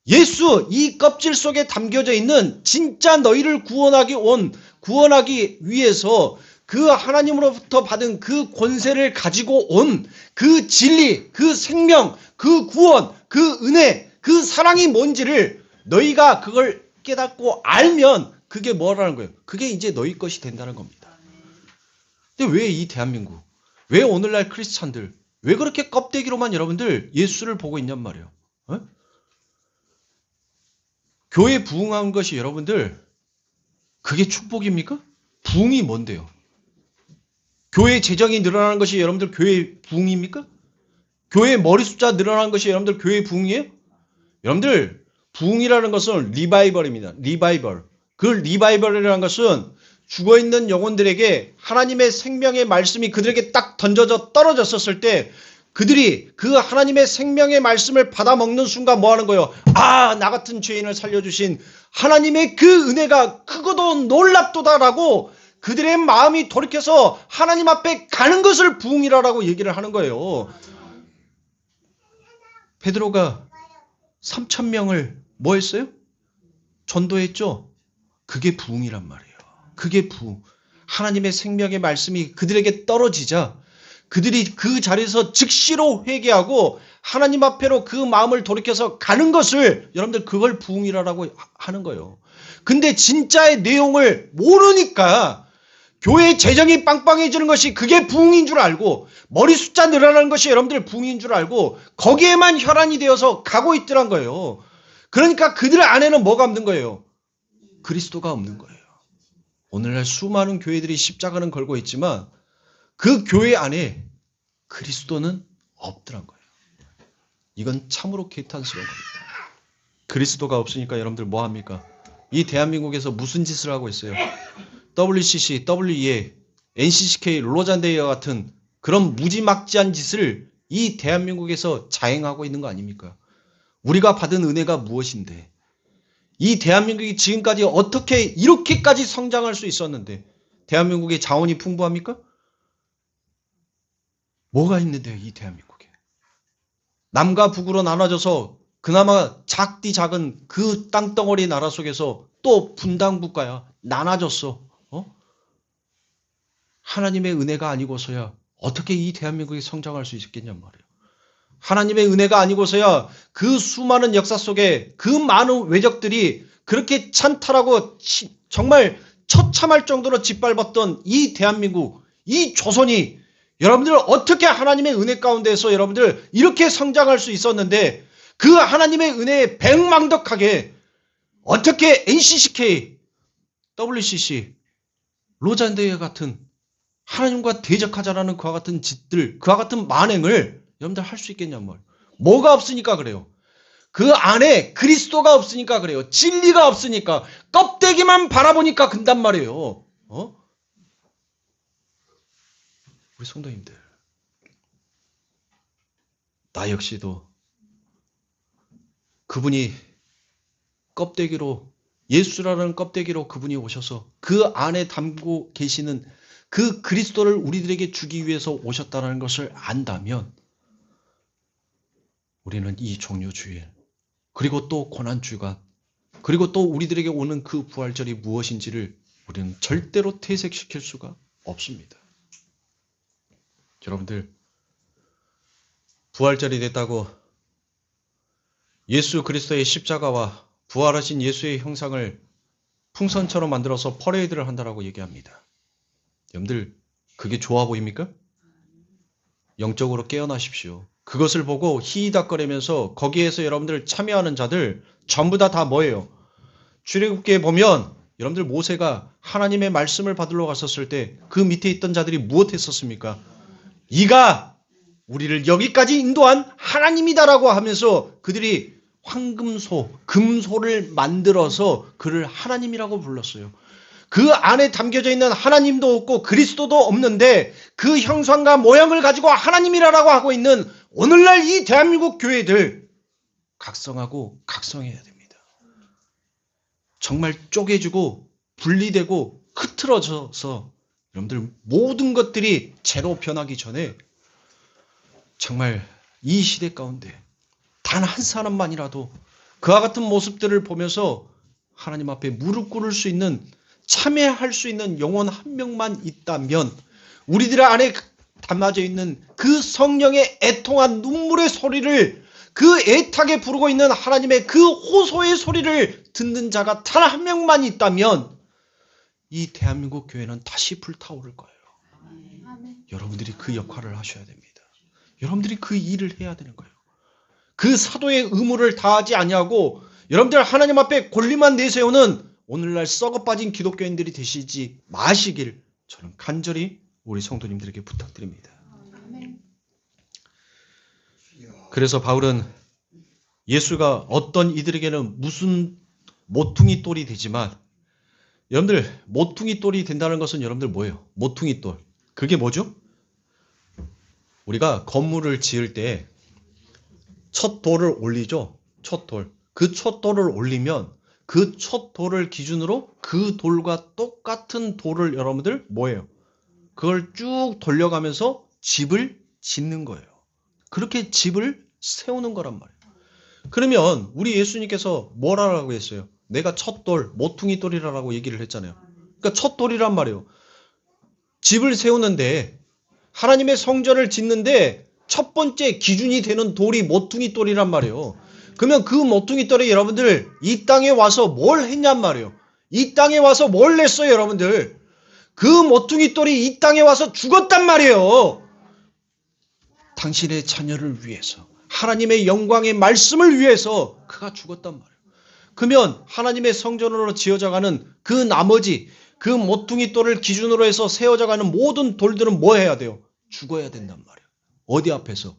예수, 이 껍질 속에 담겨져 있는 진짜 너희를 구원하기 위해서 그 하나님으로부터 받은 그 권세를 가지고 온 그 진리, 그 생명, 그 구원, 그 은혜, 그 사랑이 뭔지를 너희가 그걸 깨닫고 알면 그게 뭐라는 거예요? 그게 이제 너희 것이 된다는 겁니다. 근데 왜 이 대한민국, 왜 오늘날 크리스찬들, 왜 그렇게 껍데기로만 여러분들 예수를 보고 있냔 말이에요. 어? 교회 부흥한 것이 여러분들 그게 축복입니까? 부흥이 뭔데요? 교회 재정이 늘어나는 것이 여러분들 교회 부흥입니까? 교회 머리 숫자 늘어나는 것이 여러분들 교회 부흥이에요? 여러분들 부흥이라는 것은 리바이벌입니다. 리바이벌. 그 리바이벌이라는 것은 죽어있는 영혼들에게 하나님의 생명의 말씀이 그들에게 딱 던져져 떨어졌었을 때 그들이 그 하나님의 생명의 말씀을 받아먹는 순간 뭐 하는 거예요? 아, 나 같은 죄인을 살려주신 하나님의 그 은혜가 크고도 놀랍도다라고 그들의 마음이 돌이켜서 하나님 앞에 가는 것을 부흥이라고 얘기를 하는 거예요. 베드로가 3,000명을 뭐 했어요? 전도했죠? 그게 부흥이란 말이에요. 그게 부흥. 하나님의 생명의 말씀이 그들에게 떨어지자 그들이 그 자리에서 즉시로 회개하고 하나님 앞에로 그 마음을 돌이켜서 가는 것을 여러분들 그걸 부흥이라고 하는 거예요. 근데 진짜의 내용을 모르니까 교회 재정이 빵빵해지는 것이 그게 부흥인 줄 알고 머리 숫자 늘어나는 것이 여러분들 부흥인 줄 알고 거기에만 혈안이 되어서 가고 있더란 거예요. 그러니까 그들 안에는 뭐가 없는 거예요? 그리스도가 없는 거예요. 오늘날 수많은 교회들이 십자가는 걸고 있지만 그 교회 안에 그리스도는 없더란 거예요. 이건 참으로 개탄스러운 겁니다. 그리스도가 없으니까 여러분들 뭐 합니까? 이 대한민국에서 무슨 짓을 하고 있어요? WCC, WEA, NCCK, 로잔데이와 같은 그런 무지막지한 짓을 이 대한민국에서 자행하고 있는 거 아닙니까? 우리가 받은 은혜가 무엇인데? 이 대한민국이 지금까지 어떻게 이렇게까지 성장할 수 있었는데 대한민국의 자원이 풍부합니까? 뭐가 있는데요, 이 대한민국에? 남과 북으로 나눠져서 그나마 작디 작은 그 땅덩어리 나라 속에서 또 분단국가야. 나눠졌어. 하나님의 은혜가 아니고서야 어떻게 이 대한민국이 성장할 수 있겠냔 말이에요. 하나님의 은혜가 아니고서야 그 수많은 역사 속에 그 많은 외적들이 그렇게 찬탈하고 정말 처참할 정도로 짓밟았던 이 대한민국, 이 조선이 여러분들 어떻게 하나님의 은혜 가운데서 여러분들 이렇게 성장할 수 있었는데 그 하나님의 은혜에 백망덕하게 어떻게 NCCK, WCC, 로잔데이 같은 하나님과 대적하자라는 그와 같은 짓들, 그와 같은 만행을 여러분들 할 수 있겠냔 말이에요. 뭐가 없으니까 그래요. 그 안에 그리스도가 없으니까 그래요. 진리가 없으니까 껍데기만 바라보니까 근단 말이에요. 우리 성도님들, 나 역시도 그분이 껍데기로, 예수라는 껍데기로 그분이 오셔서 그 안에 담고 계시는 그 그리스도를 우리들에게 주기 위해서 오셨다는 것을 안다면 우리는 이 종료주일, 그리고 또 고난주간, 그리고 또 우리들에게 오는 그 부활절이 무엇인지를 우리는 절대로 퇴색시킬 수가 없습니다. 여러분들, 부활절이 됐다고 예수 그리스도의 십자가와 부활하신 예수의 형상을 풍선처럼 만들어서 퍼레이드를 한다라고 얘기합니다. 여러분들, 그게 좋아 보입니까? 영적으로 깨어나십시오. 그것을 보고 히히닥거리면서 거기에서 여러분들 참여하는 자들 전부 다 뭐예요? 출애굽기에 보면 여러분들 모세가 하나님의 말씀을 받으러 갔었을 때 그 밑에 있던 자들이 무엇했었습니까? 이가 우리를 여기까지 인도한 하나님이다라고 하면서 그들이 황금소, 금소를 만들어서 그를 하나님이라고 불렀어요. 그 안에 담겨져 있는 하나님도 없고 그리스도도 없는데 그 형상과 모양을 가지고 하나님이라고 하고 있는 오늘날 이 대한민국 교회들 각성하고 각성해야 됩니다. 정말 쪼개지고 분리되고 흐트러져서 여러분들 모든 것들이 제로 변하기 전에 정말 이 시대 가운데 단 한 사람만이라도 그와 같은 모습들을 보면서 하나님 앞에 무릎 꿇을 수 있는, 참여할 수 있는 영혼 한 명만 있다면 우리들 안에 담아져 있는 그 성령의 애통한 눈물의 소리를, 그 애타게 부르고 있는 하나님의 그 호소의 소리를 듣는 자가 단 한 명만 있다면 이 대한민국 교회는 다시 불타오를 거예요. 여러분들이 그 역할을 하셔야 됩니다. 여러분들이 그 일을 해야 되는 거예요. 그 사도의 의무를 다하지 아니하고 여러분들 하나님 앞에 권리만 내세우는 오늘날 썩어빠진 기독교인들이 되시지 마시길 저는 간절히 우리 성도님들에게 부탁드립니다. 그래서 바울은 예수가 어떤 이들에게는 무슨 모퉁이 돌이 되지만, 여러분들 모퉁이 돌이 된다는 것은 여러분들 뭐예요? 모퉁이 돌. 그게 뭐죠? 우리가 건물을 지을 때 첫 돌을 올리죠. 첫 돌. 그 첫 돌을 올리면 그 첫 돌을 기준으로 그 돌과 똑같은 돌을 여러분들 뭐예요? 그걸 쭉 돌려가면서 집을 짓는 거예요. 그렇게 집을 세우는 거란 말이에요. 그러면 우리 예수님께서 뭐라고 했어요? 내가 첫 돌, 모퉁이 돌이라고 얘기를 했잖아요. 그러니까 첫 돌이란 말이에요. 집을 세우는데, 하나님의 성전을 짓는데 첫 번째 기준이 되는 돌이 모퉁이 돌이란 말이에요. 그러면 그 모퉁이 돌이 여러분들 이 땅에 와서 뭘 했냔 말이에요. 이 땅에 와서 뭘 냈어요, 여러분들? 그 모퉁이 돌이 이 땅에 와서 죽었단 말이에요. 당신의 자녀를 위해서, 하나님의 영광의 말씀을 위해서 그가 죽었단 말이에요. 그러면 하나님의 성전으로 지어져가는 그 나머지 그 모퉁이 돌을 기준으로 해서 세워져가는 모든 돌들은 뭐 해야 돼요? 죽어야 된단 말이에요. 어디 앞에서?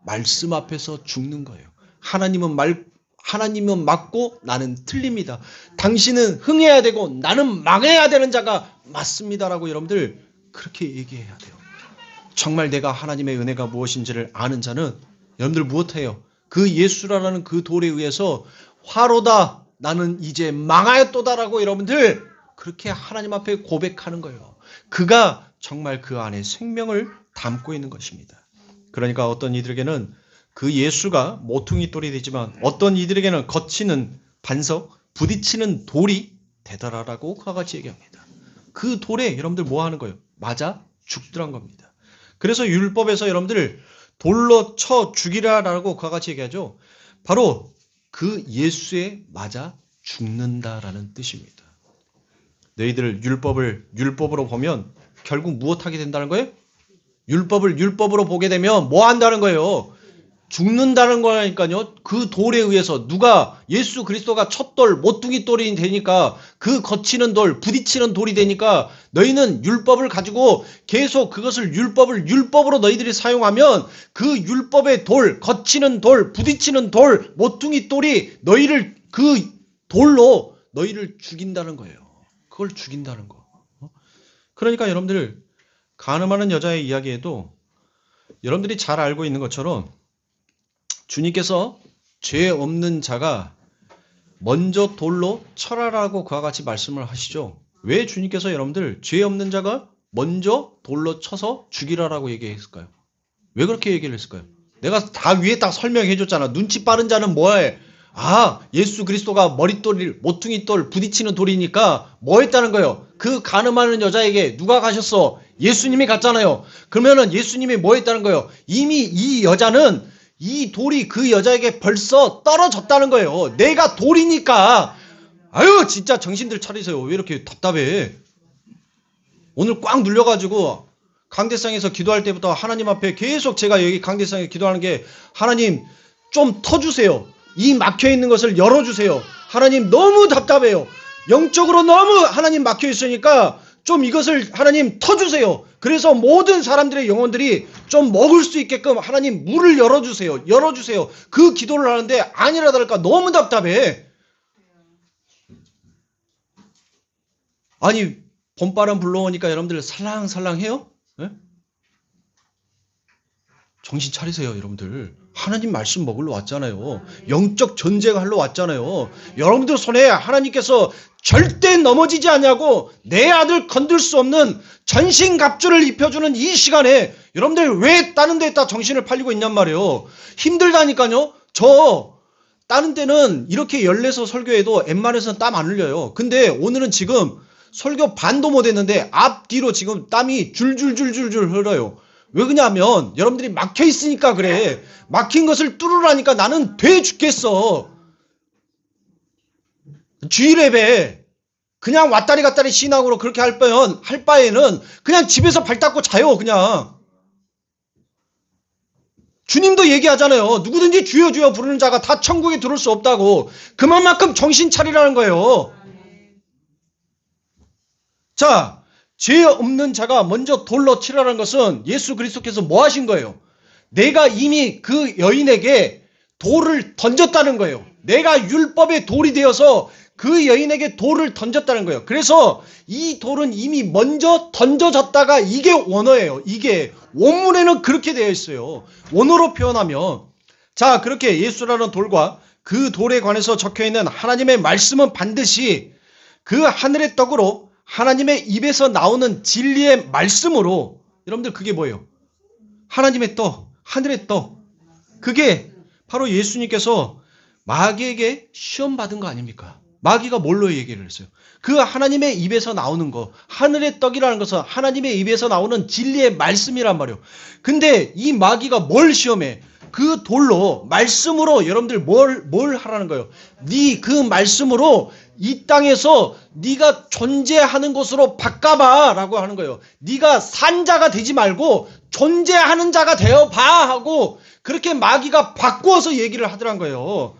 말씀 앞에서 죽는 거예요. 하나님은 맞고 나는 틀립니다. 당신은 흥해야 되고 나는 망해야 되는 자가 맞습니다라고 여러분들 그렇게 얘기해야 돼요. 정말 내가 하나님의 은혜가 무엇인지를 아는 자는 여러분들 무엇해요? 그 예수라는 그 돌에 의해서 화로다 나는 이제 망하였도다라고 여러분들 그렇게 하나님 앞에 고백하는 거예요. 그가 정말 그 안에 생명을 담고 있는 것입니다. 그러니까 어떤 이들에게는 그 예수가 모퉁이 돌이 되지만 어떤 이들에게는 거치는 반석, 부딪히는 돌이 되더라라고 그와 같이 얘기합니다. 그 돌에 여러분들 뭐 하는 거예요? 맞아 죽더란 겁니다. 그래서 율법에서 여러분들 돌로 쳐 죽이라라고 그와 같이 얘기하죠. 바로 그 예수에 맞아 죽는다라는 뜻입니다. 너희들 율법으로 보면 결국 무엇하게 된다는 거예요? 율법을 율법으로 보게 되면 뭐 한다는 거예요? 죽는다는 거라니까요. 그 돌에 의해서 누가 예수 그리스도가 첫 돌, 모퉁이 돌이 되니까 그 거치는 돌, 부딪히는 돌이 되니까 너희는 율법을 가지고 계속 그것을 율법으로 너희들이 사용하면 그 율법의 돌, 거치는 돌, 부딪히는 돌, 모퉁이 돌이 너희를 그 돌로 너희를 죽인다는 거예요. 그걸 죽인다는 거. 그러니까 여러분들 간음하는 여자의 이야기에도 여러분들이 잘 알고 있는 것처럼 주님께서 죄 없는 자가 먼저 돌로 쳐라라고 그와 같이 말씀을 하시죠. 왜 주님께서 여러분들 죄 없는 자가 먼저 돌로 쳐서 죽이라라고 얘기했을까요? 왜 그렇게 얘기를 했을까요? 내가 다 위에 딱 설명해 줬잖아. 눈치 빠른 자는 뭐해? 아, 예수 그리스도가 머릿돌, 모퉁이 돌, 부딪히는 돌이니까 뭐 했다는 거예요? 그 간음하는 여자에게 누가 가셨어? 예수님이 갔잖아요. 그러면은 예수님이 뭐 했다는 거예요? 이미 이 여자는 이 돌이 그 여자에게 벌써 떨어졌다는 거예요. 내가 돌이니까. 아유 진짜 정신들 차리세요. 왜 이렇게 답답해? 오늘 꽉 눌려가지고 강대상에서 기도할 때부터 하나님 앞에 계속 제가 여기 강대상에 기도하는 게 하나님 좀 터주세요. 이 막혀있는 것을 열어주세요. 하나님 너무 답답해요. 영적으로 너무 하나님 막혀있으니까 좀 이것을 하나님 터주세요. 그래서 모든 사람들의 영혼들이 좀 먹을 수 있게끔 하나님 문을 열어주세요. 열어주세요. 그 기도를 하는데 아니라 다를까 너무 답답해. 아니 봄바람 불러오니까 여러분들 살랑살랑해요? 네? 정신 차리세요 여러분들. 하나님 말씀 먹으러 왔잖아요. 영적 전쟁하러 왔잖아요. 여러분들 손에 하나님께서 절대 넘어지지 않냐고 내 아들 건들 수 없는 전신갑주를 입혀주는 이 시간에 여러분들 왜 다른 데에다 정신을 팔리고 있냔 말이에요. 힘들다니까요. 저 다른 때는 이렇게 열내서 설교해도 웬만해서는 땀 안 흘려요. 근데 오늘은 지금 설교 반도 못했는데 앞뒤로 지금 땀이 줄줄줄줄줄 흘러요. 왜 그러냐면 여러분들이 막혀 있으니까 그래. 막힌 것을 뚫으라니까 나는 돼 죽겠어. 주일예배 그냥 왔다리 갔다리 신앙으로 그렇게 할 바에는 그냥 집에서 발 닦고 자요. 그냥 주님도 얘기하잖아요. 누구든지 주여 주여 부르는 자가 다 천국에 들어올 수 없다고. 그만큼 정신 차리라는 거예요. 자, 죄 없는 자가 먼저 돌로 치라는 것은 예수 그리스도께서 뭐 하신 거예요? 내가 이미 그 여인에게 돌을 던졌다는 거예요. 내가 율법의 돌이 되어서 그 여인에게 돌을 던졌다는 거예요. 그래서 이 돌은 이미 먼저 던져졌다가 이게 원어예요. 이게 원문에는 그렇게 되어 있어요. 원어로 표현하면 자 그렇게 예수라는 돌과 그 돌에 관해서 적혀있는 하나님의 말씀은 반드시 그 하늘의 떡으로 하나님의 입에서 나오는 진리의 말씀으로 여러분들 그게 뭐예요? 하나님의 떡, 하늘의 떡. 그게 바로 예수님께서 마귀에게 시험받은 거 아닙니까? 마귀가 뭘로 얘기를 했어요? 그 하나님의 입에서 나오는 거, 하늘의 떡이라는 것은 하나님의 입에서 나오는 진리의 말씀이란 말이에요. 근데 이 마귀가 뭘 시험해? 그 돌로, 말씀으로 여러분들 뭘 하라는 거예요? 네 그 말씀으로 이 땅에서 네가 존재하는 곳으로 바꿔봐 라고 하는 거예요. 네가 산자가 되지 말고 존재하는 자가 되어봐 하고 그렇게 마귀가 바꾸어서 얘기를 하더란 거예요.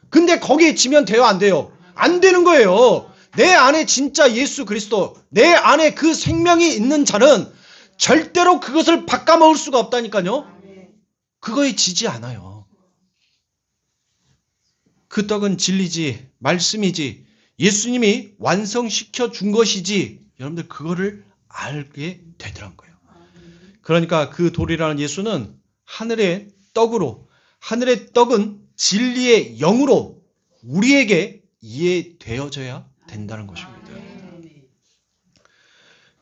근데 거기에 지면 돼요 안 돼요? 안 되는 거예요. 내 안에 진짜 예수 그리스도, 내 안에 그 생명이 있는 자는 절대로 그것을 바꿔먹을 수가 없다니까요. 그거에 지지 않아요. 그 떡은 진리지, 말씀이지, 예수님이 완성시켜 준 것이지, 여러분들 그거를 알게 되더란 거예요. 그러니까 그 돌이라는 예수는 하늘의 떡으로, 하늘의 떡은 진리의 영으로 우리에게 이해되어져야 된다는 것입니다.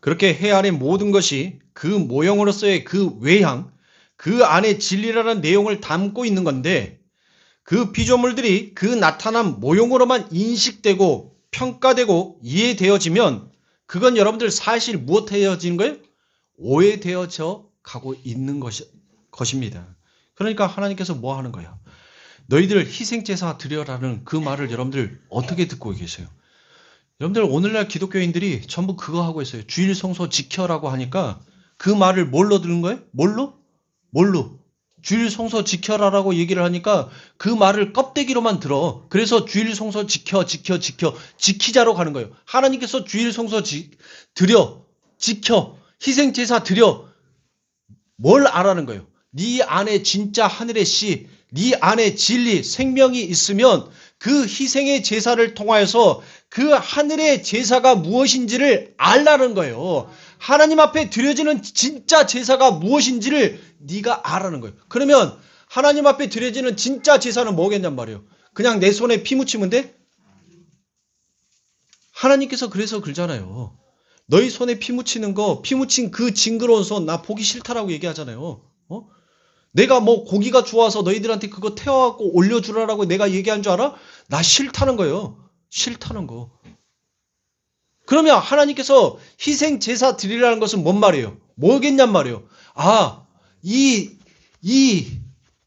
그렇게 해 아래 모든 것이 그 모형으로서의 그 외향, 그 안에 진리라는 내용을 담고 있는 건데, 그 피조물들이 그 나타난 모형으로만 인식되고 평가되고 이해되어지면 그건 여러분들 사실 무엇되어지는 거예요? 오해되어져 가고 있는 것입니다. 그러니까 하나님께서 뭐 하는 거야? 너희들 희생제사 드려라는 그 말을 여러분들 어떻게 듣고 계세요? 여러분들 오늘날 기독교인들이 전부 그거 하고 있어요. 주일 성소 지켜라고 하니까 그 말을 뭘로 들은 거예요? 뭘로? 주일 성소 지켜라라고 얘기를 하니까 그 말을 껍데기로만 들어. 그래서 주일 성소 지키자로 가는 거예요. 하나님께서 주일 성소 지켜, 희생제사 드려. 뭘 알아는 거예요? 네 안에 진짜 하늘의 씨, 네 안에 진리, 생명이 있으면 그 희생의 제사를 통하여서 그 하늘의 제사가 무엇인지를 알라는 거예요. 하나님 앞에 드려지는 진짜 제사가 무엇인지를 네가 알아는 거예요. 그러면 하나님 앞에 드려지는 진짜 제사는 뭐겠냔 말이에요. 그냥 내 손에 피 묻히면 돼? 하나님께서 그래서 그러잖아요. 너희 손에 피 묻히는 거, 피 묻힌 그 징그러운 손 나 보기 싫다라고 얘기하잖아요. 내가 뭐 고기가 좋아서 너희들한테 그거 태워갖고 올려주라라고 내가 얘기한 줄 알아? 나 싫다는 거예요. 싫다는 거. 그러면 하나님께서 희생 제사 드리라는 것은 뭔 말이에요? 뭐겠냔 말이에요. 이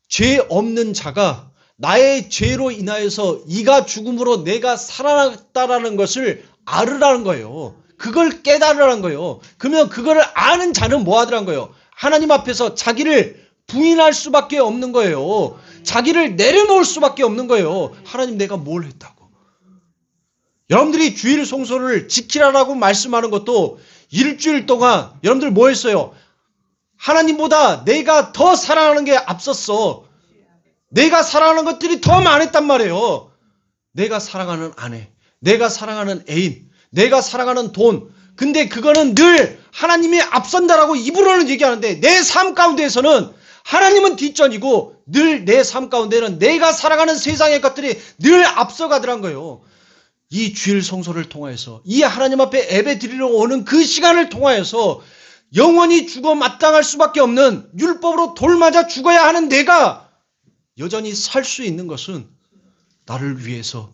죄 없는 자가 나의 죄로 인하여서 이가 죽음으로 내가 살아났다라는 것을 알으라는 거예요. 그걸 깨달으라는 거예요. 그러면 그걸 아는 자는 뭐 하더란 거예요? 하나님 앞에서 자기를 부인할 수밖에 없는 거예요. 자기를 내려놓을 수밖에 없는 거예요. 하나님 내가 뭘 했다고. 여러분들이 주일 성소를 지키라라고 말씀하는 것도 일주일 동안 여러분들 뭐 했어요? 하나님보다 내가 더 사랑하는 게 앞섰어. 내가 사랑하는 것들이 더 많았단 말이에요. 내가 사랑하는 아내, 내가 사랑하는 애인, 내가 사랑하는 돈. 근데 그거는 늘 하나님이 앞선다라고 입으로는 얘기하는데 내 삶 가운데에서는 하나님은 뒷전이고 늘 내 삶 가운데는 내가 살아가는 세상의 것들이 늘 앞서가더란 거예요. 이 주일 성소를 통하여서 이 하나님 앞에 예배 드리러 오는 그 시간을 통하여서 영원히 죽어 마땅할 수밖에 없는 율법으로 돌 맞아 죽어야 하는 내가 여전히 살 수 있는 것은 나를 위해서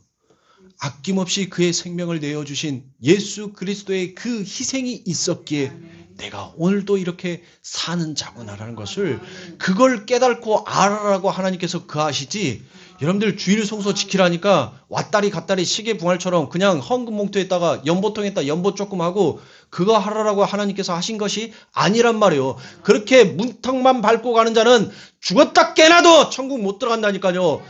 아낌없이 그의 생명을 내어주신 예수 그리스도의 그 희생이 있었기에 내가 오늘도 이렇게 사는 자구나라는 것을 그걸 깨닫고 알아라고 하나님께서 그하시지. 여러분들 주일 성소 지키라니까 왔다리 갔다리 시계 분할처럼 그냥 헌금 봉투에다가 연보통에다 연보 조금 하고 그거 하라라고 하나님께서 하신 것이 아니란 말이에요. 그렇게 문턱만 밟고 가는 자는 죽었다 깨나도 천국 못 들어간다니까요.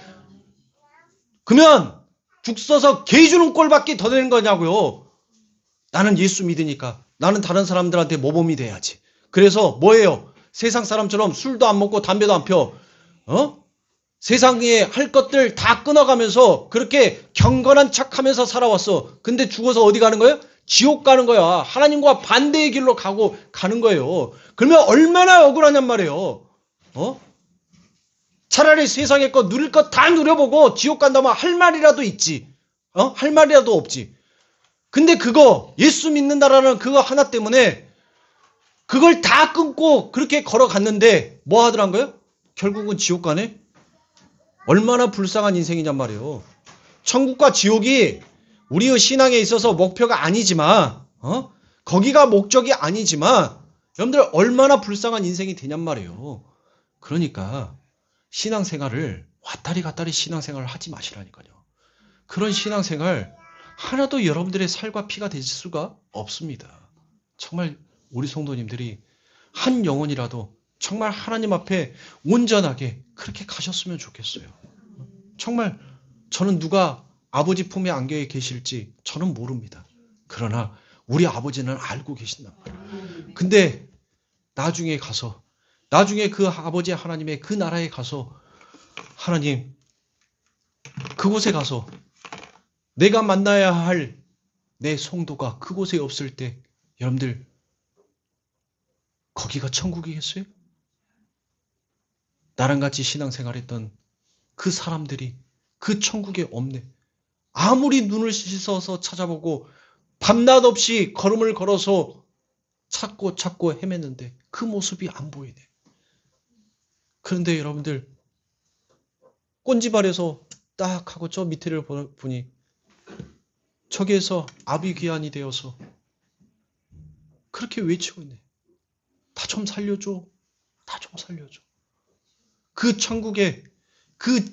그러면 죽 써서 개 주는 꼴밖에 더 되는 거냐고요. 나는 예수 믿으니까 나는 다른 사람들한테 모범이 돼야지. 그래서 뭐예요? 세상 사람처럼 술도 안 먹고 담배도 안 펴. 세상에 할 것들 다 끊어가면서 그렇게 경건한 척하면서 살아왔어. 근데 죽어서 어디 가는 거예요? 지옥 가는 거야. 하나님과 반대의 길로 가는 거예요. 그러면 얼마나 억울하냔 말이에요. 차라리 세상의 것 누릴 것 다 누려보고 지옥 간다면 할 말이라도 있지. 할 말이라도 없지. 근데 그거 예수 믿는다라는 그거 하나 때문에 그걸 다 끊고 그렇게 걸어갔는데 뭐 하더란 거예요? 결국은 지옥 가네? 얼마나 불쌍한 인생이냔 말이에요. 천국과 지옥이 우리의 신앙에 있어서 목표가 아니지만 거기가 목적이 아니지만 여러분들 얼마나 불쌍한 인생이 되냔 말이에요. 그러니까 신앙생활을 왔다리 갔다리 신앙생활을 하지 마시라니까요. 그런 신앙생활 하나도 여러분들의 살과 피가 될 수가 없습니다. 정말 우리 성도님들이 한 영혼이라도 정말 하나님 앞에 온전하게 그렇게 가셨으면 좋겠어요. 정말 저는 누가 아버지 품에 안겨 계실지 저는 모릅니다. 그러나 우리 아버지는 알고 계신단 말이에요. 근데 나중에 그 아버지 하나님의 그 나라에 가서 하나님 그곳에 가서 내가 만나야 할 내 성도가 그곳에 없을 때 여러분들 거기가 천국이겠어요? 나랑 같이 신앙생활했던 그 사람들이 그 천국에 없네. 아무리 눈을 씻어서 찾아보고 밤낮 없이 걸음을 걸어서 찾고 헤맸는데 그 모습이 안 보이네. 그런데 여러분들 꼰지발에서 딱 하고 저 밑에를 보니 저기에서 아비귀환이 되어서 그렇게 외치고 있네. 나 좀 살려줘. 나 좀 살려줘. 그 천국에 그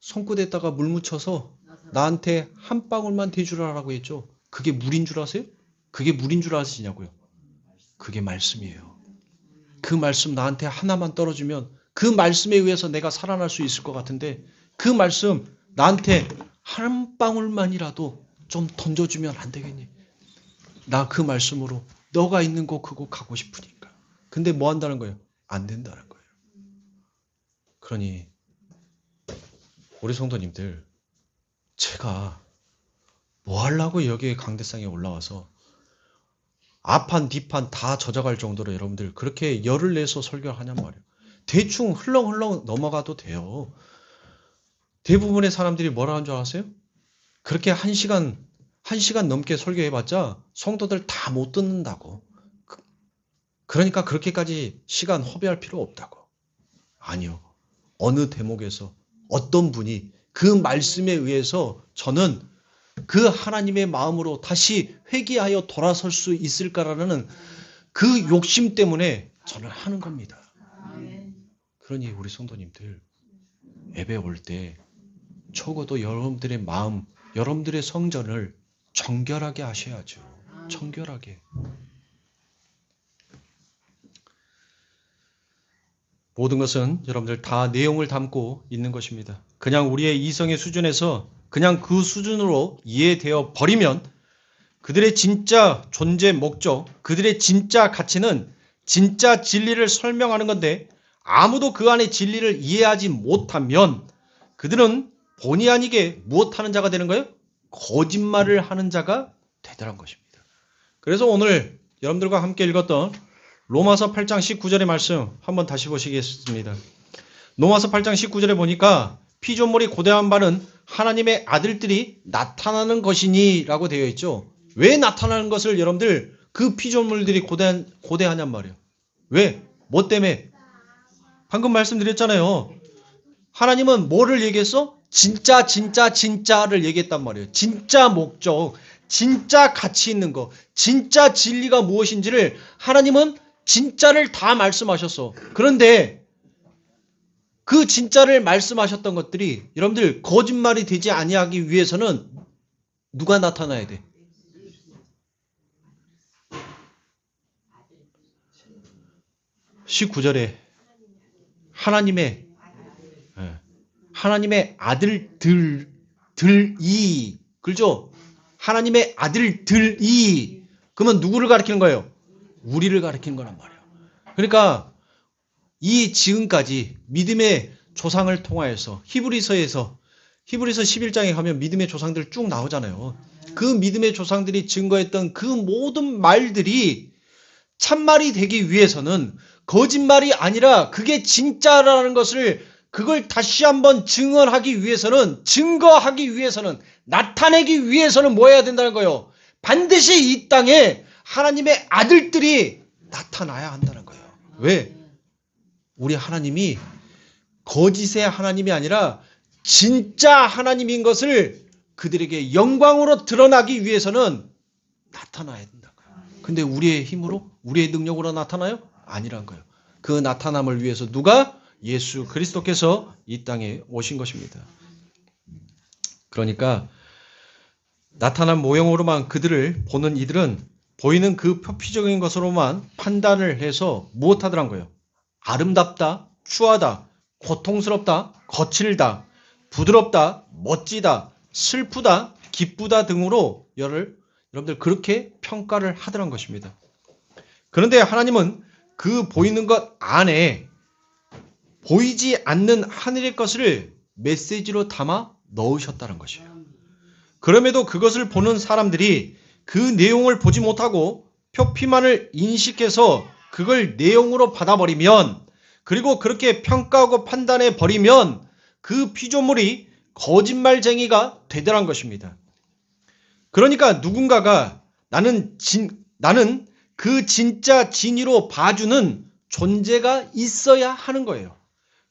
손끝에다가 물 묻혀서 나한테 한 방울만 대주라라고 했죠. 그게 물인 줄 아세요? 그게 물인 줄 아시냐고요? 그게 말씀이에요. 그 말씀 나한테 하나만 떨어지면 그 말씀에 의해서 내가 살아날 수 있을 것 같은데 그 말씀 나한테 한 방울만이라도 좀 던져주면 안 되겠니? 나 그 말씀으로 너가 있는 곳 그곳 가고 싶으니까. 근데 뭐 한다는 거예요? 안 된다는 거예요. 그러니 우리 성도님들 제가 뭐 하려고 여기에 강대상에 올라와서 앞판 뒷판 다 젖어갈 정도로 여러분들 그렇게 열을 내서 설교를 하냔 말이에요. 대충 흘렁흘렁 넘어가도 돼요. 대부분의 사람들이 뭐라 하는 줄 아세요? 그렇게 한 시간 넘게 설교해봤자 성도들 다 못 듣는다고. 그러니까 그렇게까지 시간 허비할 필요 없다고. 아니요. 어느 대목에서 어떤 분이 그 말씀에 의해서 저는 그 하나님의 마음으로 다시 회개하여 돌아설 수 있을까라는 그 욕심 때문에 저는 하는 겁니다. 그러니 우리 성도님들 예배 올 때 적어도 여러분들의 마음, 여러분들의 성전을 정결하게 하셔야죠. 정결하게. 모든 것은 여러분들 다 내용을 담고 있는 것입니다. 그냥 우리의 이성의 수준에서 그냥 그 수준으로 이해되어 버리면 그들의 진짜 존재 목적, 그들의 진짜 가치는 진짜 진리를 설명하는 건데 아무도 그 안에 진리를 이해하지 못하면 그들은 본의 아니게 무엇하는 자가 되는 거예요? 거짓말을 하는 자가 되더란 것입니다. 그래서 오늘 여러분들과 함께 읽었던 로마서 8장 19절의 말씀 한번 다시 보시겠습니다. 로마서 8장 19절에 보니까 피조물이 고대한 바는 하나님의 아들들이 나타나는 것이니 라고 되어 있죠. 왜 나타나는 것을 여러분들 그 피조물들이 고대하냔 말이에요. 왜? 뭐 때문에? 방금 말씀드렸잖아요. 하나님은 뭐를 얘기했어? 진짜를 얘기했단 말이에요. 진짜 목적, 진짜 가치 있는 거, 진짜 진리가 무엇인지를 하나님은 진짜를 다 말씀하셨어. 그런데 그 진짜를 말씀하셨던 것들이 여러분들 거짓말이 되지 아니하기 위해서는 누가 나타나야 돼? 19절에 하나님의 아들들이, 그렇죠? 하나님의 아들들이, 그러면 누구를 가리키는 거예요? 우리를 가리키는 거란 말이에요. 그러니까 이 지금까지 믿음의 조상을 통하여서 히브리서 11장에 가면 믿음의 조상들 쭉 나오잖아요. 그 믿음의 조상들이 증거했던 그 모든 말들이 참말이 되기 위해서는 거짓말이 아니라 그게 진짜라는 것을 그걸 다시 한번 증거하기 위해서는 나타내기 위해서는 뭐 해야 된다는 거예요? 반드시 이 땅에 하나님의 아들들이 나타나야 한다는 거예요. 왜? 우리 하나님이 거짓의 하나님이 아니라 진짜 하나님인 것을 그들에게 영광으로 드러나기 위해서는 나타나야 된다는 거예요. 근데 우리의 힘으로, 우리의 능력으로 나타나요? 아니란 거예요. 그 나타남을 위해서 누가? 예수 그리스도께서 이 땅에 오신 것입니다. 그러니까 나타난 모형으로만 그들을 보는 이들은 보이는 그 표피적인 것으로만 판단을 해서 무엇하더란 거예요? 아름답다, 추하다, 고통스럽다, 거칠다, 부드럽다, 멋지다, 슬프다, 기쁘다 등으로 여러분들 그렇게 평가를 하더란 것입니다. 그런데 하나님은 그 보이는 것 안에 보이지 않는 하늘의 것을 메시지로 담아 넣으셨다는 것이에요. 그럼에도 그것을 보는 사람들이 그 내용을 보지 못하고 표피만을 인식해서 그걸 내용으로 받아버리면, 그리고 그렇게 평가하고 판단해 버리면 그 피조물이 거짓말쟁이가 되더란 것입니다. 그러니까 누군가가 나는 그 진짜 진위로 봐주는 존재가 있어야 하는 거예요.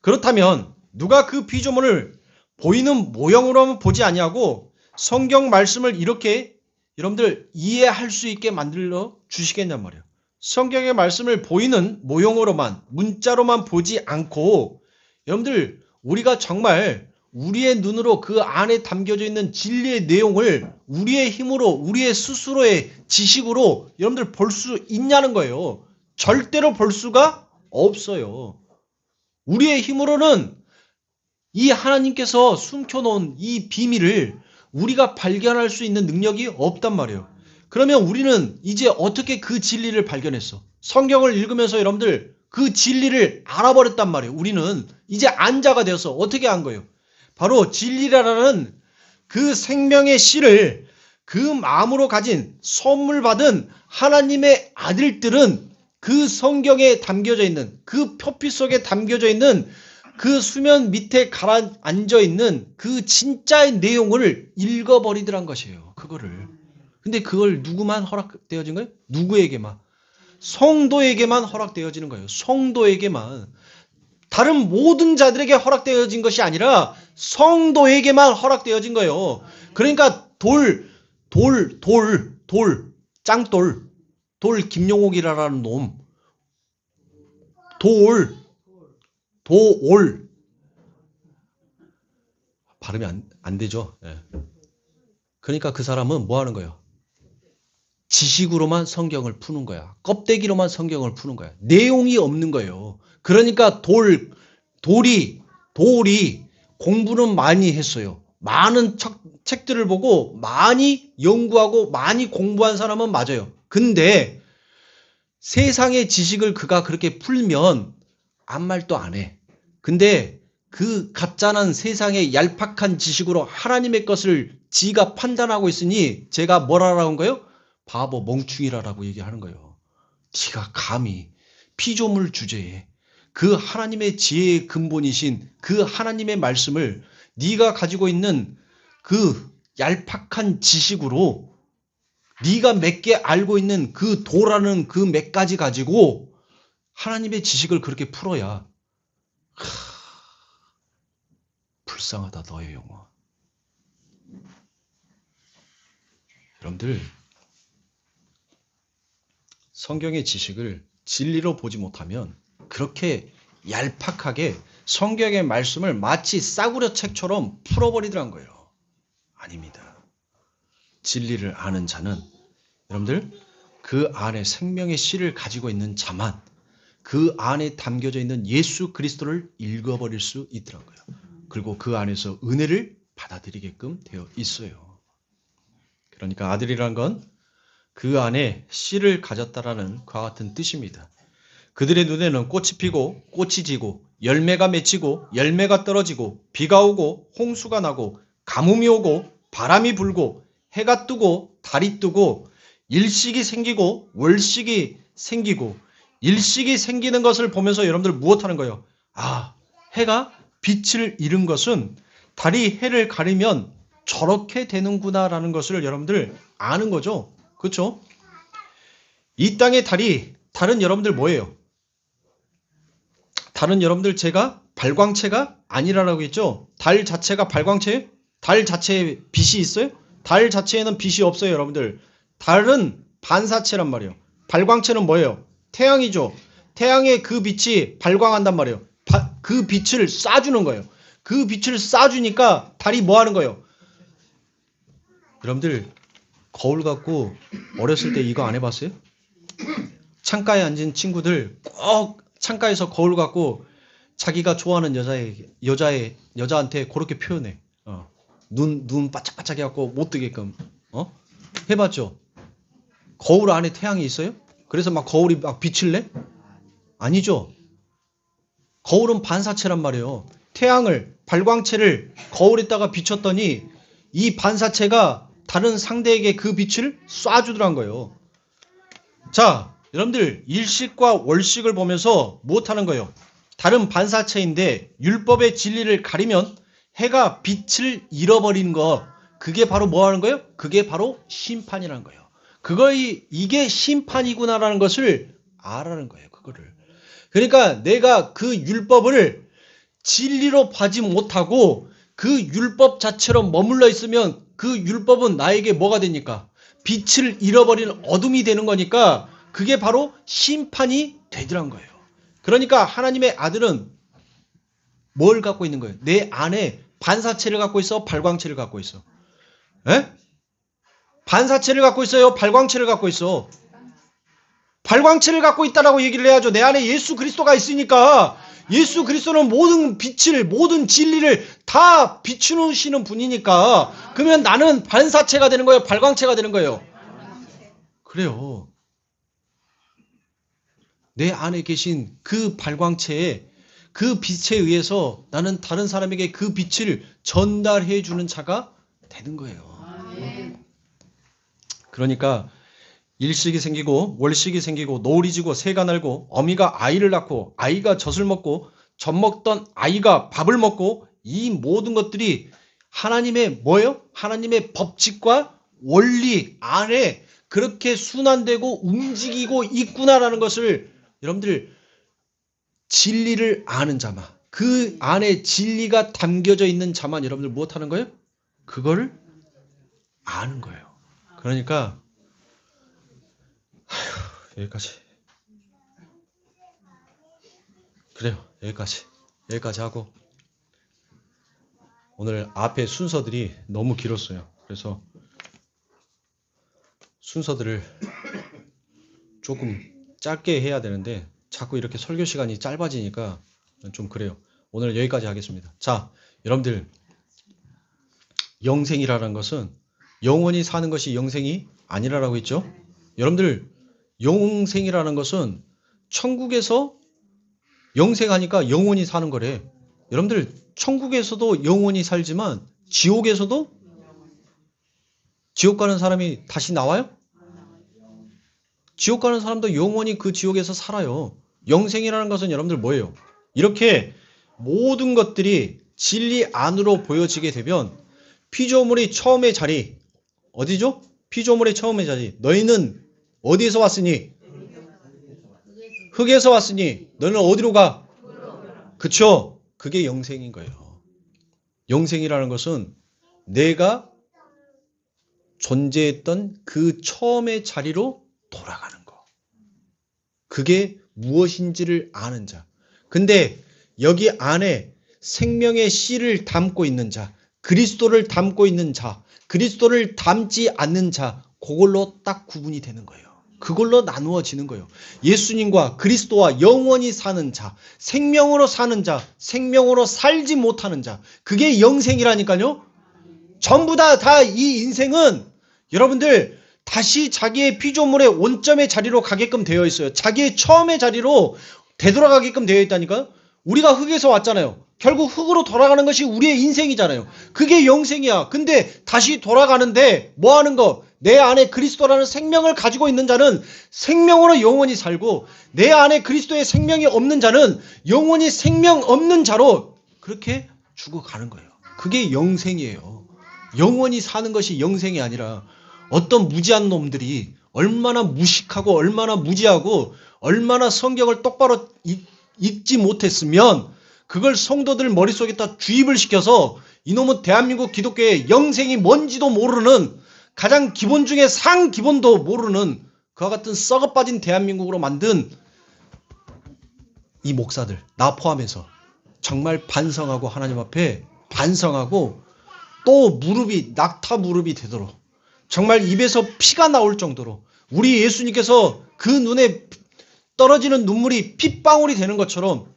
그렇다면 누가 그 피조물을 보이는 모형으로만 보지 아니하고 성경 말씀을 이렇게 여러분들 이해할 수 있게 만들어 주시겠냔 말이에요. 성경의 말씀을 보이는 모형으로만, 문자로만 보지 않고 여러분들 우리가 정말 우리의 눈으로 그 안에 담겨져 있는 진리의 내용을 우리의 힘으로, 우리의 스스로의 지식으로 여러분들 볼 수 있냐는 거예요. 절대로 볼 수가 없어요. 우리의 힘으로는 이 하나님께서 숨겨놓은 이 비밀을 우리가 발견할 수 있는 능력이 없단 말이에요. 그러면 우리는 이제 어떻게 그 진리를 발견했어? 성경을 읽으면서 여러분들 그 진리를 알아버렸단 말이에요. 우리는 이제 안자가 되어서 어떻게 한 거예요? 바로 진리라는 그 생명의 씨를 그 마음으로 가진 선물 받은 하나님의 아들들은 그 성경에 담겨져 있는, 그 표피 속에 담겨져 있는, 그 수면 밑에 가라앉아 있는 그 진짜의 내용을 읽어버리더란 것이에요. 그거를. 근데 그걸 누구만 허락되어진 거예요? 누구에게만? 성도에게만 허락되어지는 거예요. 성도에게만. 다른 모든 자들에게 허락되어진 것이 아니라 성도에게만 허락되어진 거예요. 그러니까 짱돌, 김용옥이라는 놈, 도올. 발음이 안 되죠. 예. 그러니까 그 사람은 뭐 하는 거예요? 지식으로만 성경을 푸는 거야. 껍데기로만 성경을 푸는 거야. 내용이 없는 거예요. 그러니까 돌이 공부는 많이 했어요. 많은 책들을 보고 많이 연구하고 많이 공부한 사람은 맞아요. 근데 세상의 지식을 그가 그렇게 풀면 아무 말도 안 해. 근데 그 가짜난 세상의 얄팍한 지식으로 하나님의 것을 지가 판단하고 있으니 제가 뭐라고 한 거예요? 바보 멍충이라고 얘기하는 거예요. 네가 감히 피조물 주제에 그 하나님의 지혜의 근본이신 그 하나님의 말씀을 네가 가지고 있는 그 얄팍한 지식으로 네가 몇 개 알고 있는 그 도라는 그 몇 가지 가지고 하나님의 지식을 그렇게 풀어야 불쌍하다 너의 영혼. 여러분들 성경의 지식을 진리로 보지 못하면 그렇게 얄팍하게 성경의 말씀을 마치 싸구려 책처럼 풀어버리더란 거예요. 아닙니다. 진리를 아는 자는 여러분들 그 안에 생명의 씨를 가지고 있는 자만 그 안에 담겨져 있는 예수 그리스도를 읽어버릴 수 있더라고요. 그리고 그 안에서 은혜를 받아들이게끔 되어 있어요. 그러니까 아들이란 건 그 안에 씨를 가졌다라는 그와 같은 뜻입니다. 그들의 눈에는 꽃이 피고 꽃이 지고 열매가 맺히고 열매가 떨어지고 비가 오고 홍수가 나고 가뭄이 오고 바람이 불고 해가 뜨고 달이 뜨고 일식이 생기고 월식이 생기고 일식이 생기는 것을 보면서 여러분들 무엇하는 거예요? 아, 해가 빛을 잃은 것은 달이 해를 가리면 저렇게 되는구나라는 것을 여러분들 아는 거죠. 그렇죠? 이 땅의 달은 여러분들 뭐예요? 달은 여러분들 제가 발광체가 아니라고 했죠? 달 자체가 발광체예요? 달 자체에 빛이 있어요? 달 자체에는 빛이 없어요, 여러분들. 달은 반사체란 말이에요. 발광체는 뭐예요? 태양이죠. 태양의 그 빛이 발광한단 말이에요. 그 빛을 쏴주는 거예요. 그 빛을 쏴주니까 달이 뭐 하는 거예요? 여러분들 거울 갖고 어렸을 때 이거 안 해봤어요? 창가에 앉은 친구들 꼭 창가에서 거울 갖고 자기가 좋아하는 여자한테 그렇게 표현해. 눈 바짝바짝 해갖고 못 뜨게끔. 해봤죠? 거울 안에 태양이 있어요? 그래서 막 거울이 막 빛을 내? 아니죠. 거울은 반사체란 말이에요. 태양을, 발광체를 거울에다가 비췄더니 이 반사체가 다른 상대에게 그 빛을 쏴주더란 거예요. 자, 여러분들 일식과 월식을 보면서 무엇하는 거예요? 다른 반사체인데 율법의 진리를 가리면 해가 빛을 잃어버리는 거, 그게 바로 뭐 하는 거예요? 그게 바로 심판이라는 거예요. 이게 심판이구나라는 것을 알아는 거예요. 그거를. 그러니까 내가 그 율법을 진리로 봐지 못하고 그 율법 자체로 머물러 있으면 그 율법은 나에게 뭐가 되니까? 빛을 잃어버리는 어둠이 되는 거니까 그게 바로 심판이 되더란 거예요. 그러니까 하나님의 아들은 뭘 갖고 있는 거예요? 내 안에 반사체를 갖고 있어? 발광체를 갖고 있어? 에? 반사체를 갖고 있어요? 발광체를 갖고 있어? 발광체를 갖고 있다라고 얘기를 해야죠. 내 안에 예수 그리스도가 있으니까. 예수 그리스도는 모든 빛을, 모든 진리를 다 비추시는 분이니까. 그러면 나는 반사체가 되는 거예요? 발광체가 되는 거예요? 그래요. 내 안에 계신 그 발광체에, 그 빛에 의해서 나는 다른 사람에게 그 빛을 전달해 주는 자가 되는 거예요. 그러니까 일식이 생기고 월식이 생기고 노을이 지고 새가 날고 어미가 아이를 낳고 아이가 젖을 먹고 젖 먹던 아이가 밥을 먹고, 이 모든 것들이 하나님의 뭐예요? 하나님의 법칙과 원리 안에 그렇게 순환되고 움직이고 있구나라는 것을 여러분들 진리를 아는 자만, 그 안에 진리가 담겨져 있는 자만 여러분들 무엇하는 거예요? 그거를 아는 거예요. 그러니까 여기까지. 그래요. 여기까지 하고, 오늘 앞에 순서들이 너무 길었어요. 그래서 순서들을 조금 짧게 해야 되는데 자꾸 이렇게 설교 시간이 짧아지니까 좀 그래요. 오늘 여기까지 하겠습니다. 자, 여러분들, 영생이라는 것은 영원히 사는 것이 영생이 아니라고 했죠? 여러분들, 영생이라는 것은 천국에서 영생하니까 영원히 사는 거래. 여러분들, 천국에서도 영원히 살지만 지옥에서도, 지옥 가는 사람이 다시 나와요? 지옥 가는 사람도 영원히 그 지옥에서 살아요. 영생이라는 것은 여러분들 뭐예요? 이렇게 모든 것들이 진리 안으로 보여지게 되면 피조물의 처음의 자리, 어디죠? 피조물의 처음의 자리. 너희는 어디에서 왔으니? 흙에서 왔으니 너는 어디로 가? 그쵸? 그게 영생인 거예요. 영생이라는 것은 내가 존재했던 그 처음의 자리로 돌아가는 거. 그게 무엇인지를 아는 자. 근데 여기 안에 생명의 씨를 담고 있는 자, 그리스도를 담고 있는 자, 그리스도를 담지 않는 자, 그걸로 딱 구분이 되는 거예요. 그걸로 나누어지는 거예요. 예수님과 그리스도와 영원히 사는 자, 생명으로 사는 자, 생명으로 살지 못하는 자, 그게 영생이라니까요. 전부 다 이 인생은 여러분들 다시 자기의 피조물의 원점의 자리로 가게끔 되어 있어요. 자기의 처음의 자리로 되돌아가게끔 되어 있다니까요. 우리가 흙에서 왔잖아요. 결국 흙으로 돌아가는 것이 우리의 인생이잖아요. 그게 영생이야. 근데 다시 돌아가는데 뭐 하는 거? 내 안에 그리스도라는 생명을 가지고 있는 자는 생명으로 영원히 살고, 내 안에 그리스도의 생명이 없는 자는 영원히 생명 없는 자로 그렇게 죽어가는 거예요. 그게 영생이에요. 영원히 사는 것이 영생이 아니라 어떤 무지한 놈들이 얼마나 무식하고 얼마나 무지하고 얼마나 성경을 똑바로 읽지 못했으면 그걸 성도들 머릿속에다 주입을 시켜서 이놈은 대한민국 기독교의 영생이 뭔지도 모르는, 가장 기본 중에 상기본도 모르는 그와 같은 썩어빠진 대한민국으로 만든 이 목사들, 나 포함해서 정말 반성하고 하나님 앞에 반성하고 또 무릎이 낙타 무릎이 되도록, 정말 입에서 피가 나올 정도로 우리 예수님께서 그 눈에 떨어지는 눈물이 핏방울이 되는 것처럼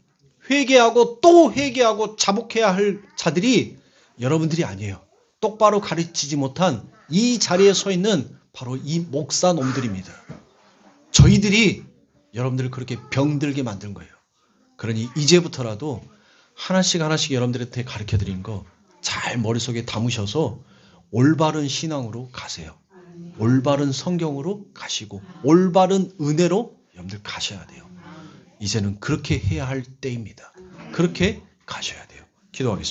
회개하고 또 회개하고 자복해야 할 자들이 여러분들이 아니에요. 똑바로 가르치지 못한 이 자리에 서 있는 바로 이 목사놈들입니다. 저희들이 여러분들을 그렇게 병들게 만든 거예요. 그러니 이제부터라도 하나씩 하나씩 여러분들한테 가르쳐 드린 거 잘 머릿속에 담으셔서 올바른 신앙으로 가세요. 올바른 성경으로 가시고 올바른 은혜로 여러분들 가셔야 돼요. 이제는 그렇게 해야 할 때입니다. 그렇게 가셔야 돼요. 기도하겠습니다.